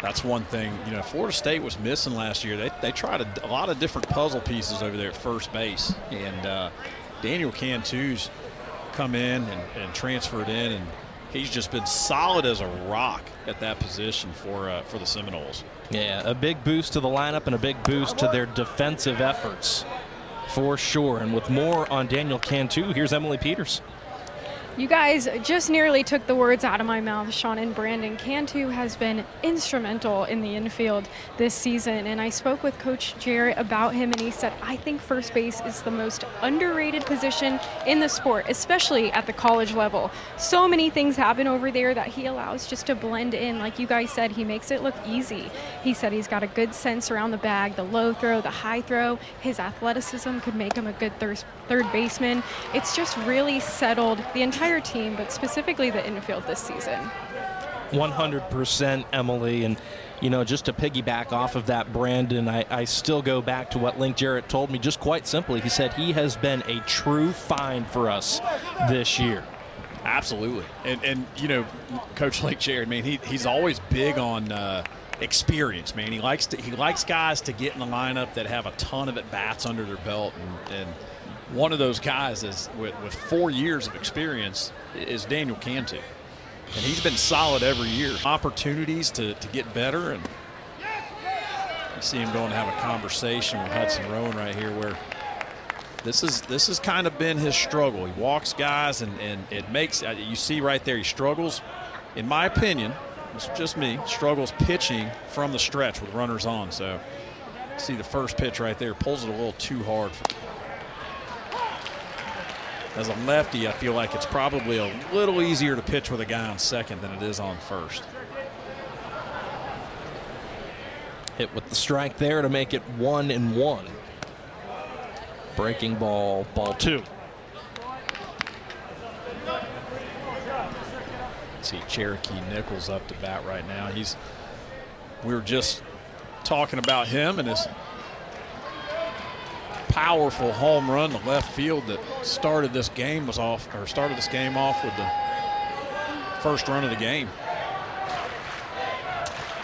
A: That's one thing, you know, Florida State was missing last year. They tried a lot of different puzzle pieces over there at first base. And Daniel Cantu's come in and transferred in, and he's just been solid as a rock at that position for the Seminoles.
B: Yeah, a big boost to the lineup and a big boost to their defensive efforts for sure. And with more on Daniel Cantu, here's Emily Peters.
C: You guys just nearly took the words out of my mouth, Sean and Brandon. Cantu has been instrumental in the infield this season, and I spoke with Coach Jarrett about him, and he said, I think first base is the most underrated position in the sport, especially at the college level. So many things happen over there that he allows just to blend in. Like you guys said, he makes it look easy. He said he's got a good sense around the bag, the low throw, the high throw. His athleticism could make him a good third baseman. It's just really settled the entire team, but specifically the infield this season.
B: 100%, Emily. And, you know, just to piggyback off of that, Brandon, I still go back to what Link Jarrett told me just quite simply. He said he has been a true find for us this year.
A: Absolutely. And you know, Coach Link Jarrett, man, he's always big on experience, man. He likes guys to get in the lineup that have a ton of at-bats under their belt. And one of those guys is with 4 years of experience is Daniel Cantu. And he's been solid every year. Opportunities to get better, and you see him going to have a conversation with Hudson Rowan right here, where this has kind of been his struggle. He walks guys, and it makes, you see right there, he struggles, in my opinion, it's just me, struggles pitching from the stretch with runners on. So see the first pitch right there, pulls it a little too hard. As a lefty, I feel like it's probably a little easier to pitch with a guy on second than it is on first.
B: Hit with the strike there to make it 1-1. Breaking ball, ball 2.
A: See Cherokee Nichols up to bat right now. We were just talking about him and his powerful home run to left field that started this game off with the first run of the game.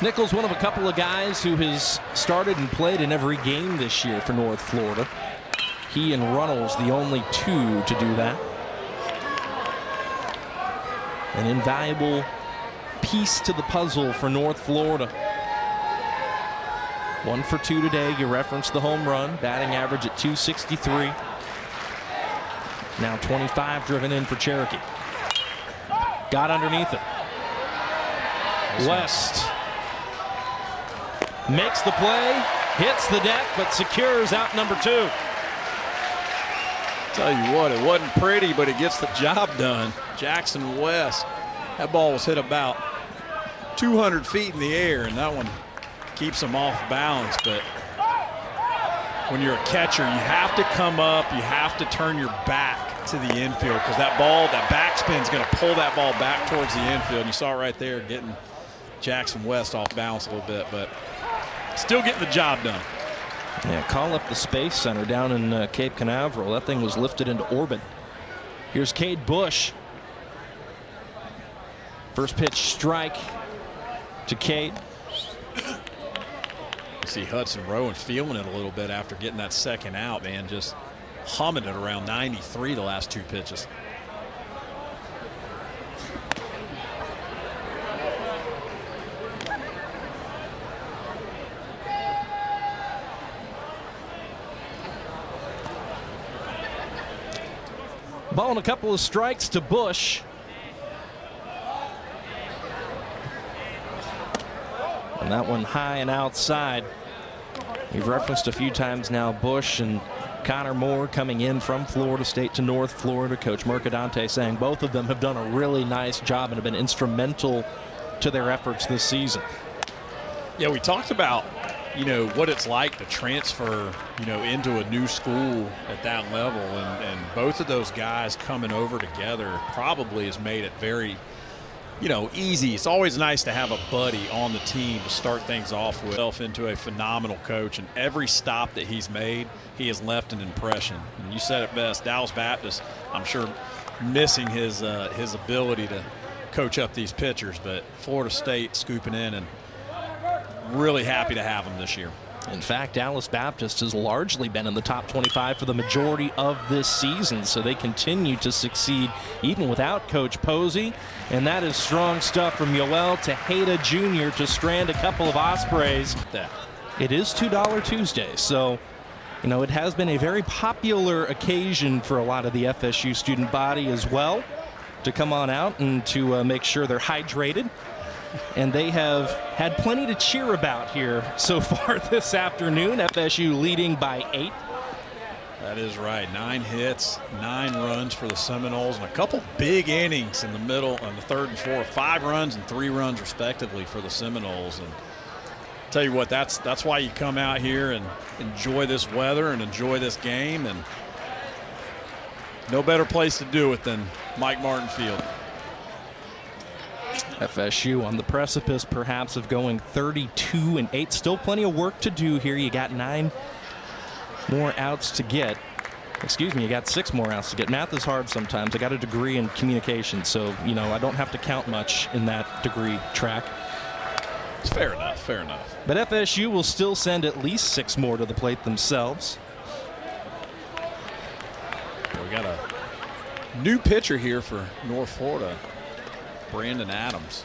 B: Nichols, one of a couple of guys who has started and played in every game this year for North Florida. He and Runnels, the only two to do that. An invaluable piece to the puzzle for North Florida. 1 for 2 today. You referenced the home run, batting average at .263. Now 25 driven in for Cherokee. Got underneath it. West makes the play, hits the deck, but secures out number 2.
A: Tell you what, it wasn't pretty, but it gets the job done. Jackson West, that ball was hit about 200 feet in the air, and that one keeps him off balance. But when you're a catcher, you have to come up, you have to turn your back to the infield, because that backspin is going to pull that ball back towards the infield. And you saw it right there, getting Jackson West off balance a little bit, but still getting the job done.
B: Yeah, call up the Space Center down in Cape Canaveral. That thing was lifted into orbit. Here's Cade Bush. First pitch strike to Cade.
A: See Hudson Rowan feeling it a little bit after getting that second out, man. Just humming it around 93 the last 2 pitches.
B: Ball and a couple of strikes to Bush. And that one high and outside. You've referenced a few times now Bush and Connor Moore coming in from Florida State to North Florida. Coach Mercadante saying both of them have done a really nice job and have been instrumental to their efforts this season.
A: Yeah, we talked about, what it's like to transfer, into a new school at that level. And both of those guys coming over together probably has made it very, easy. It's always nice to have a buddy on the team to start things off with. Into a phenomenal coach, and every stop that he's made, he has left an impression. And you said it best, Dallas Baptist, I'm sure, missing his ability to coach up these pitchers, but Florida State scooping in, and really happy to have him this year.
B: In fact, Dallas Baptist has largely been in the top 25 for the majority of this season, so they continue to succeed even without Coach Posey. And that is strong stuff from Yoel Tejeda Jr. to strand a couple of Ospreys. It is $2 Tuesday, so it has been a very popular occasion for a lot of the FSU student body as well to come on out and to make sure they're hydrated. And they have had plenty to cheer about here so far this afternoon. FSU leading by 8.
A: That is right. 9 hits, 9 runs for the Seminoles, and a couple big innings in the middle on the 3rd and 4th. 5 runs and 3 runs respectively for the Seminoles. And tell you what, that's why you come out here and enjoy this weather and enjoy this game. And no better place to do it than Mike Martin Field.
B: FSU on the precipice perhaps of going 32-8. Still plenty of work to do here. You got 9 more outs to get. Excuse me, you got 6 more outs to get. Math is hard sometimes. I got a degree in communication, so I don't have to count much in that degree track.
A: It's fair enough, fair enough.
B: But FSU will still send at least 6 more to the plate themselves.
A: We got a new pitcher here for North Florida, Brandon Adams.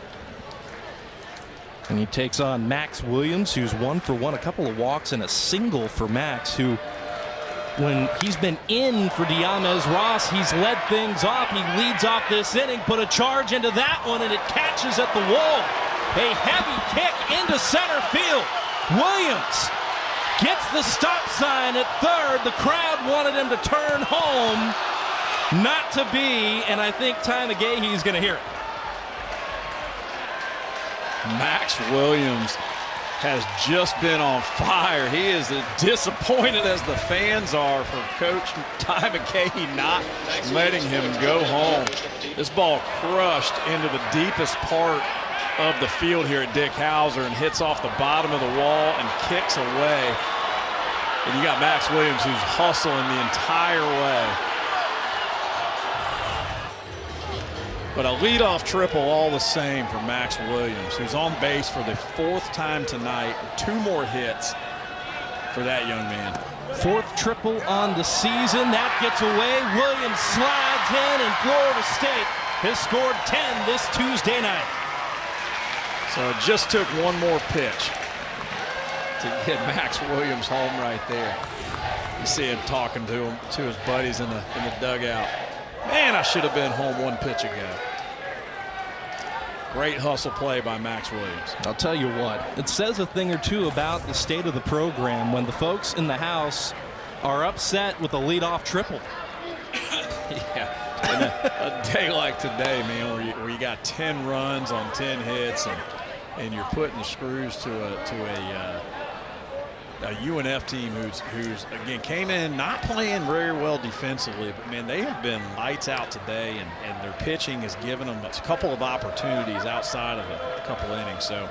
B: And he takes on Max Williams, who's 1 for 1, a couple of walks and a single for Max, who, when he's been in for Diamez Ross, he's led things off. He leads off this inning, put a charge into that one, and it catches at the wall. A heavy kick into center field. Williams gets the stop sign at third. The crowd wanted him to turn home. Not to be, and I think Ty McGahey's going to hear it.
A: Max Williams has just been on fire. He is as disappointed as the fans are for Coach Ty McGahey not letting him go home. This ball crushed into the deepest part of the field here at Dick Howser and hits off the bottom of the wall and kicks away. And you got Max Williams who's hustling the entire way. But a leadoff triple all the same for Max Williams, who's on base for the 4th time tonight. 2 more hits for that young man.
B: 4th triple on the season. That gets away. Williams slides in, and Florida State has scored 10 this Tuesday night.
A: So it just took 1 more pitch to get Max Williams home right there. You see him talking to his buddies in the dugout. Man, I should have been home 1 pitch ago. Great hustle play by Max Williams.
B: I'll tell you what, it says a thing or two about the state of the program when the folks in the house are upset with a leadoff triple.
A: Yeah, and a day like today, man, where you got 10 runs on 10 hits and you're putting the screws to a UNF team who's again came in not playing very well defensively, but man, they have been lights out today, and their pitching has given them a couple of opportunities outside of a couple innings. So,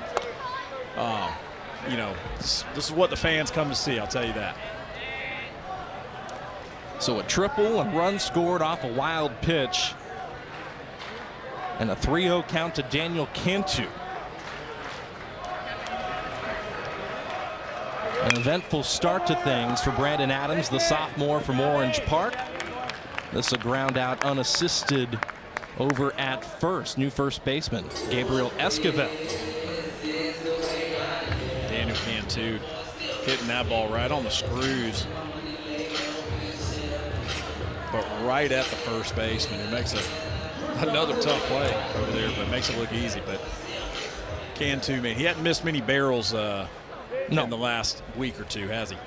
A: you know, this is what the fans come to see. I'll tell you that.
B: So a triple, a run scored off a wild pitch, and a 3-0 count to Daniel Cantu. An eventful start to things for Brandon Adams, the sophomore from Orange Park. This a ground out unassisted over at first. New first baseman, Gabriel Esquivel.
A: Daniel Cantu hitting that ball right on the screws, but right at the first baseman. It makes another tough play over there, but makes it look easy. But Cantu, man, he hadn't missed many barrels in the last week or two, has he?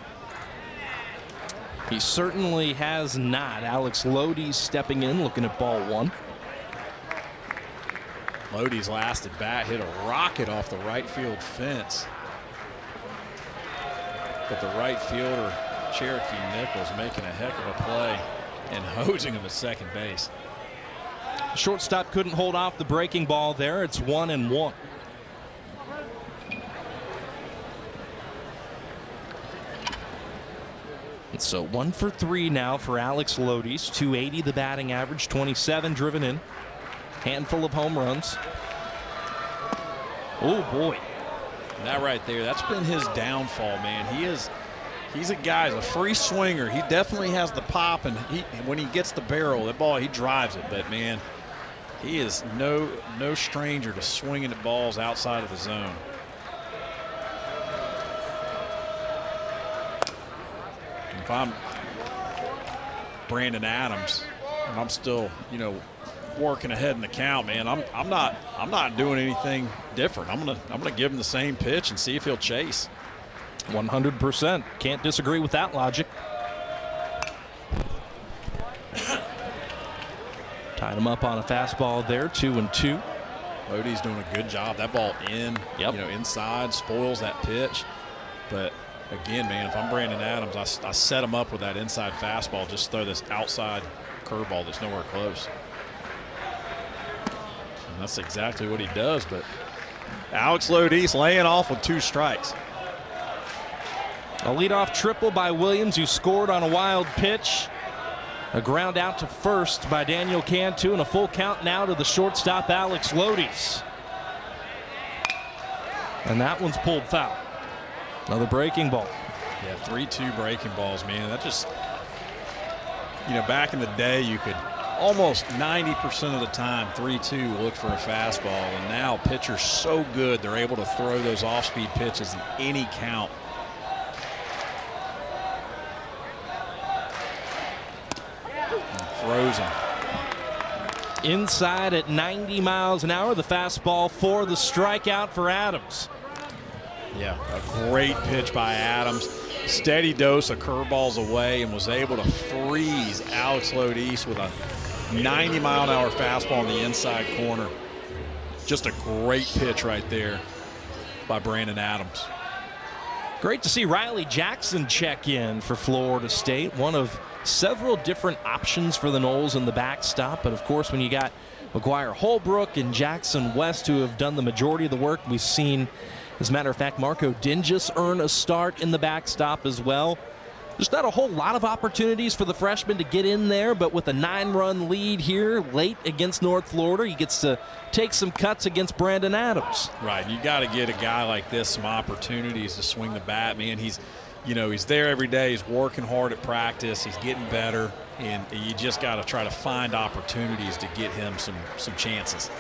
B: He certainly has not. Alex Lodi stepping in, looking at ball 1.
A: Lodi's last at bat hit a rocket off the right field fence. But the right fielder, Cherokee Nichols, making a heck of a play and hosing him at second base.
B: Shortstop couldn't hold off the breaking ball there. It's 1-1. So 1 for 3 now for Alex Lodi's. 280 the batting average, 27 driven in. Handful of home runs. Oh boy.
A: That right there, that's been his downfall, man. He's a guy, he's a free swinger. He definitely has the pop, and when he gets the barrel, that ball, he drives it. But man, he is no stranger to swinging at balls outside of the zone. If I'm Brandon Adams and I'm still, you know, working ahead in the count, man, I'm not doing anything different. I'm gonna give him the same pitch and see if he'll chase.
B: 100%. Can't disagree with that logic. Tied him up on a fastball there, 2-2.
A: Lodi's doing a good job. That ball inside, spoils that pitch. But again, man, if I'm Brandon Adams, I set him up with that inside fastball, just throw this outside curveball that's nowhere close. And that's exactly what he does. But Alex Lodi's laying off with 2 strikes.
B: A leadoff triple by Williams, who scored on a wild pitch. A ground out to first by Daniel Cantu, and a full count now to the shortstop, Alex Lodi's. And that one's pulled foul. Another breaking ball.
A: Yeah, 3-2 breaking balls, man. you know, back in the day, you could almost 90% of the time 3-2 look for a fastball, and now pitchers so good they're able to throw those off-speed pitches in any count. And frozen.
B: Inside at 90 miles an hour, the fastball for the strikeout for Adams.
A: Yeah, a great pitch by Adams. Steady dose of curveballs away, and was able to freeze Alex Lodis with a 90-mile-an-hour fastball in the inside corner. Just a great pitch right there by Brandon Adams.
B: Great to see Riley Jackson check in for Florida State. One of several different options for the Noles in the backstop. But, of course, when you got McGuire Holbrook and Jackson West who have done the majority of the work, we've seen, as a matter of fact, Marco Dingus earn a start in the backstop as well. There's not a whole lot of opportunities for the freshman to get in there, but with a 9-run lead here late against North Florida, he gets to take some cuts against Brandon Adams.
A: Right, you got to get a guy like this some opportunities to swing the bat, man. He's there every day. He's working hard at practice. He's getting better, and you just got to try to find opportunities to get him some chances.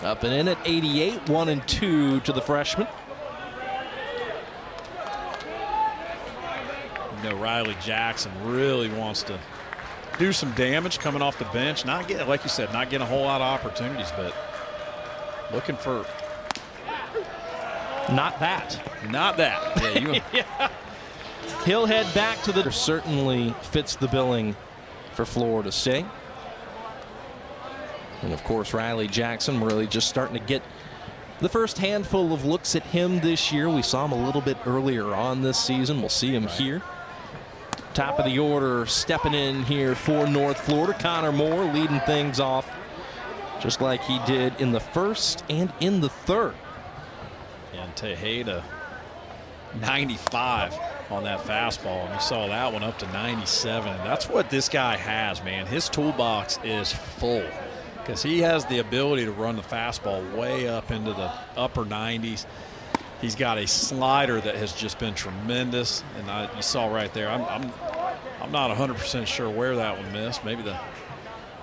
B: Up and in at 88, 1-2 to the freshman.
A: You know, Riley Jackson really wants to do some damage coming off the bench. Not getting, like you said, not getting a whole lot of opportunities, but looking for.
B: Not that.
A: Yeah,
B: yeah. He'll head back to the. Certainly fits the billing for Florida State. And of course, Riley Jackson really just starting to get the first handful of looks at him this year. We saw him a little bit earlier on this season. We'll see him here. Top of the order, stepping in here for North Florida. Connor Moore leading things off just like he did in the first and in the third.
A: And Tejeda, 95 on that fastball. And you saw that one up to 97. And that's what this guy has, man. His toolbox is full because he has the ability to run the fastball way up into the upper 90s. He's got a slider that has just been tremendous, and you saw right there. I'm not 100% sure where that one missed. Maybe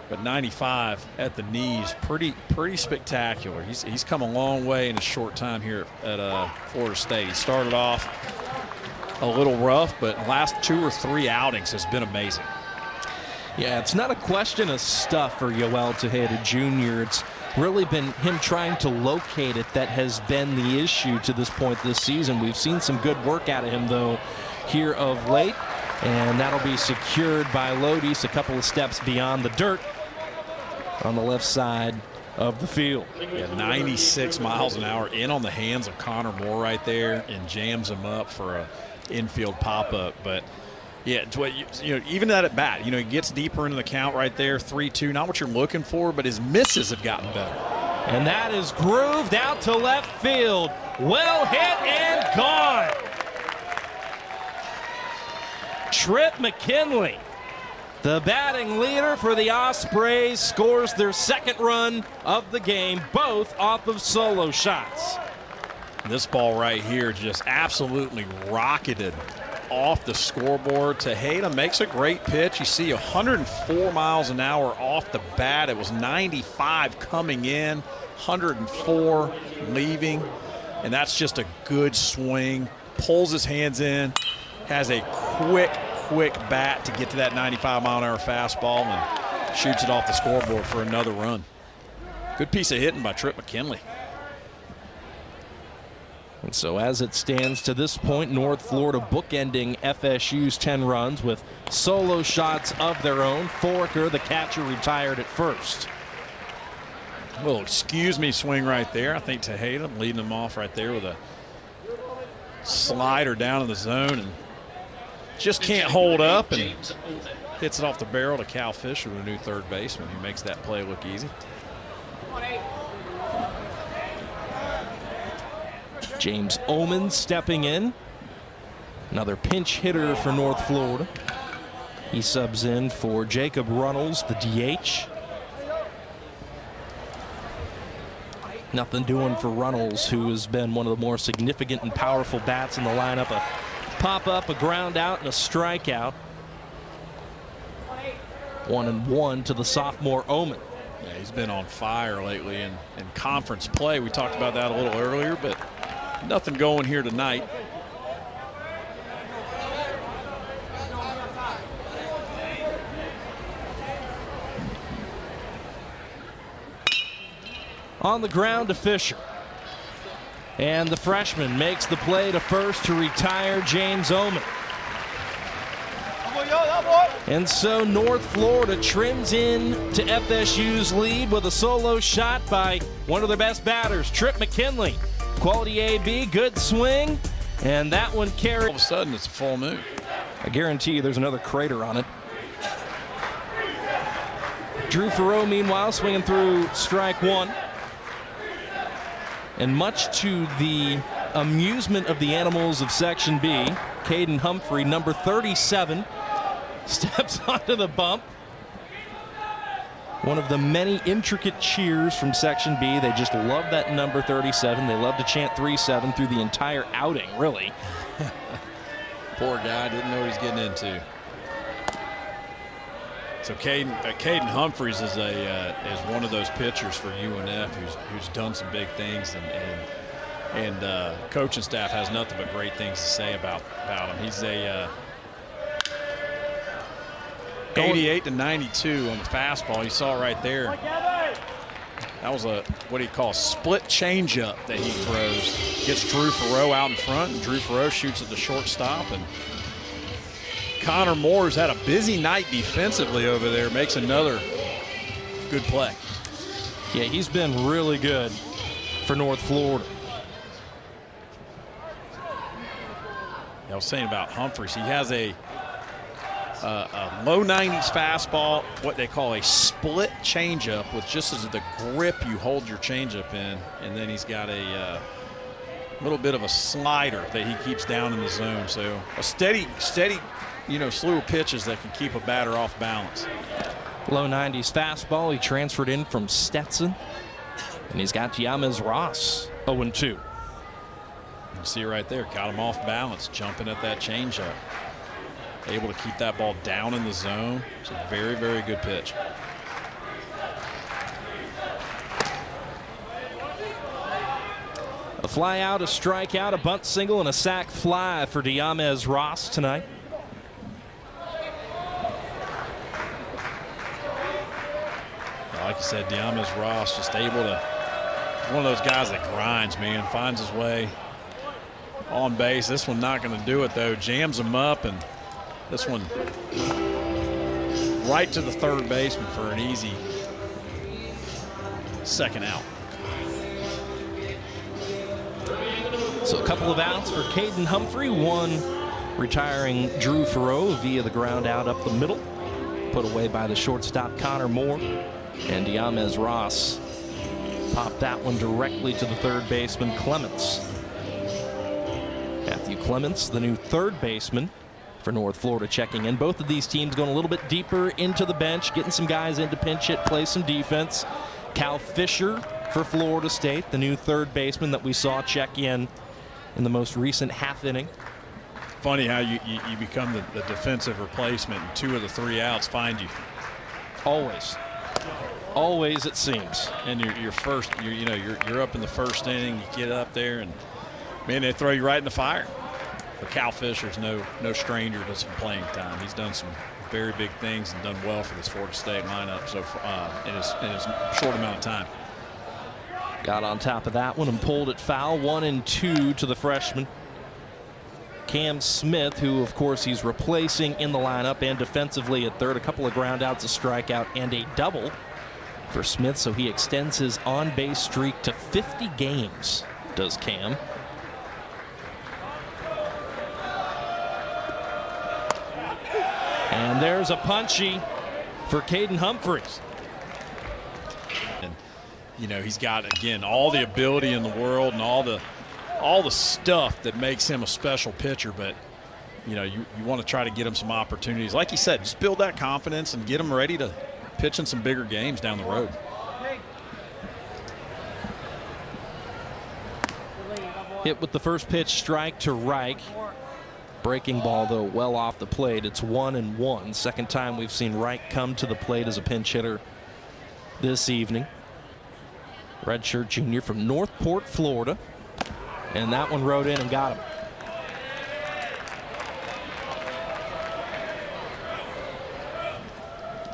A: but 95 at the knees, pretty spectacular. He's come a long way in a short time here at Florida State. He started off a little rough, but last 2 or 3 outings has been amazing.
B: Yeah, it's not a question of stuff for Yoel Tejeda Jr. It's really been him trying to locate it that has been the issue to this point this season. We've seen some good work out of him, though, here of late, and that'll be secured by Lodis a couple of steps beyond the dirt on the left side of the field.
A: Yeah, 96 miles an hour in on the hands of Connor Moore right there and jams him up for a infield pop-up. But yeah, it's what you know, even at bat, he gets deeper into the count right there, 3-2, not what you're looking for, but his misses have gotten better.
B: And that is grooved out to left field. Well hit and gone. Trip McKinley, the batting leader for the Ospreys, scores their second run of the game, both off of solo shots.
A: This ball right here just absolutely rocketed off the scoreboard. Tejeda makes a great pitch. You see 104 miles an hour off the bat. It was 95 coming in, 104 leaving, and that's just a good swing. Pulls his hands in, has a quick bat to get to that 95-mile-an-hour fastball and shoots it off the scoreboard for another run. Good piece of hitting by Trip McKinley.
B: And so as it stands to this point, North Florida bookending FSU's 10 runs with solo shots of their own. Foraker, the catcher, retired at first.
A: A little excuse me swing right there. I think Tejeda leading them off right there with a slider down in the zone and just can't hold up and hits it off the barrel to Cal Fisher, the new third baseman, who makes that play look easy.
B: James Oman stepping in. Another pinch hitter for North Florida. He subs in for Jacob Runnels, the DH. Nothing doing for Runnels, who has been one of the more significant and powerful bats in the lineup. A pop up a ground out and a strikeout. 1-1 to the sophomore Omen.
A: Yeah, he's been on fire lately in conference play. We talked about that a little earlier, but nothing going here tonight.
B: On the ground to Fisher. And the freshman makes the play to first to retire James Omen. And so North Florida trims in to FSU's lead with a solo shot by one of their best batters, Trip McKinley. Quality AB, good swing, and that one carried.
A: All of a sudden, it's a full moon.
B: I guarantee you there's another crater on it. Drew Farreau, meanwhile, swinging through strike one. And much to the amusement of the animals of Section B, Caden Humphrey, number 37, steps onto the bump. One of the many intricate cheers from Section B. They just love that number 37. They love to chant 3-7 through the entire outing, really.
A: Poor guy, didn't know what he's getting into. So Caden Humphreys is one of those pitchers for UNF who's done some big things, and coaching staff has nothing but great things to say about him. He's a 88 to 92 on the fastball. You saw it right there. That was a what do you call split changeup that he throws. Gets Drew Farreau out in front, and Drew Farreau shoots at the shortstop. And Connor Moore's had a busy night defensively over there. Makes another good play.
B: Yeah, he's been really good for North Florida.
A: I was saying about Humphreys, he has a low 90s fastball, what they call a split changeup, with just as the grip you hold your changeup in, and then he's got a little bit of a slider that he keeps down in the zone. So a steady, slew of pitches that can keep a batter off balance.
B: Low 90s fastball. He transferred in from Stetson, and he's got Diamez Ross 0-2.
A: You see it right there, got him off balance, jumping at that changeup. Able to keep that ball down in the zone. It's a very, very good pitch.
B: A fly out, a strikeout, a bunt single, and a sac fly for Diamez Ross tonight.
A: Like you said, Diamez Ross just able to, one of those guys that grinds, man, finds his way on base. This one not going to do it, though. Jams him up, and this one right to the third baseman for an easy second out.
B: So a couple of outs for Caden Humphrey, one retiring Drew Farreau via the ground out up the middle, put away by the shortstop Connor Moore, and Diamez Ross popped that one directly to the third baseman Clements. Matthew Clements, the new third baseman for North Florida, checking in. Both of these teams going a little bit deeper into the bench, getting some guys in to pinch hit, play some defense. Cal Fisher for Florida State, the new third baseman that we saw check in the most recent half inning.
A: Funny how you become the defensive replacement, and two of the three outs find you.
B: Always it seems.
A: And you're up in the first inning. You get up there, and man, they throw you right in the fire. But Cal Fisher's no stranger to some playing time. He's done some very big things and done well for this Florida State lineup so in his short amount of time.
B: Got on top of that one and pulled it foul. 1-2 to the freshman Cam Smith, who of course he's replacing in the lineup and defensively at third. A couple of ground outs, a strikeout, and a double for Smith, so he extends his on-base streak to 50 games, does Cam. And there's a punchy for Caden Humphreys.
A: And he's got, again, all the ability in the world and all the stuff that makes him a special pitcher, but you want to try to get him some opportunities. Like you said, just build that confidence and get him ready to pitch in some bigger games down the road.
B: Hit with the first pitch strike to Reich. Breaking ball, though, well off the plate. It's 1-1. Second time we've seen Reich come to the plate as a pinch hitter this evening. Redshirt junior from Northport, Florida. And that one rode in and got him.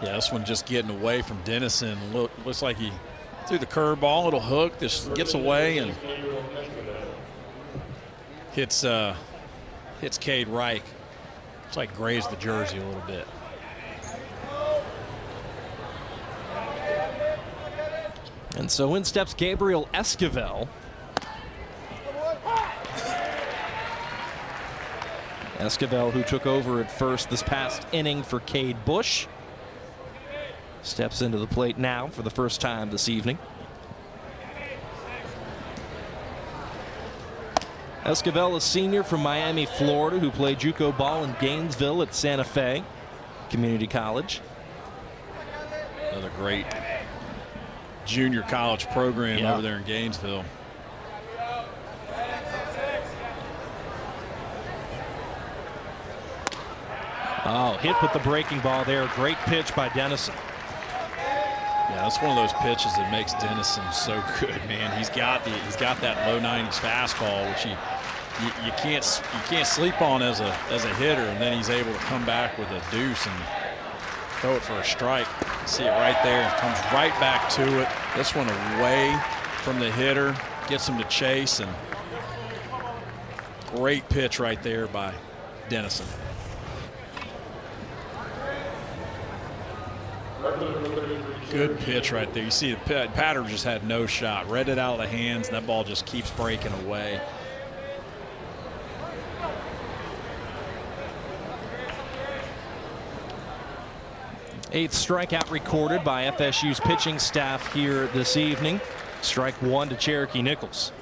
A: Yeah, this one just getting away from Dennison. Looks like he threw the curveball, little hook, just gets away and hits Cade Reich. It's like grazed the jersey a little bit.
B: And so in steps Gabriel Esquivel. Esquivel, who took over at first this past inning for Cade Bush, steps into the plate now for the first time this evening. Esquivel, a senior from Miami, Florida, who played JUCO ball in Gainesville at Santa Fe Community College.
A: Another great junior college program over there in Gainesville.
B: Oh, hit with the breaking ball there. Great pitch by Dennison.
A: Yeah, that's one of those pitches that makes Dennison so good, man. He's got that low 90s fastball, which you can't sleep on as a hitter, and then he's able to come back with a deuce and throw it for a strike. You see it right there. It comes right back to it. This one away from the hitter, gets him to chase, and great pitch right there by Dennison. Good pitch right there. You see the Patter just had no shot. Read it out of the hands, and that ball just keeps breaking away.
B: Eighth strikeout recorded by FSU's pitching staff here this evening. Strike one to Cherokee Nichols.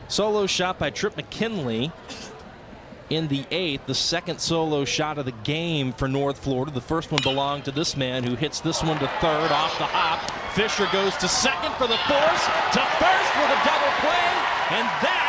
B: Solo shot by Trip McKinley in the eighth, the second solo shot of the game for North Florida. The first one belonged to this man, who hits this one to third off the hop. Fisher goes to second for the force, to first for the double play, and that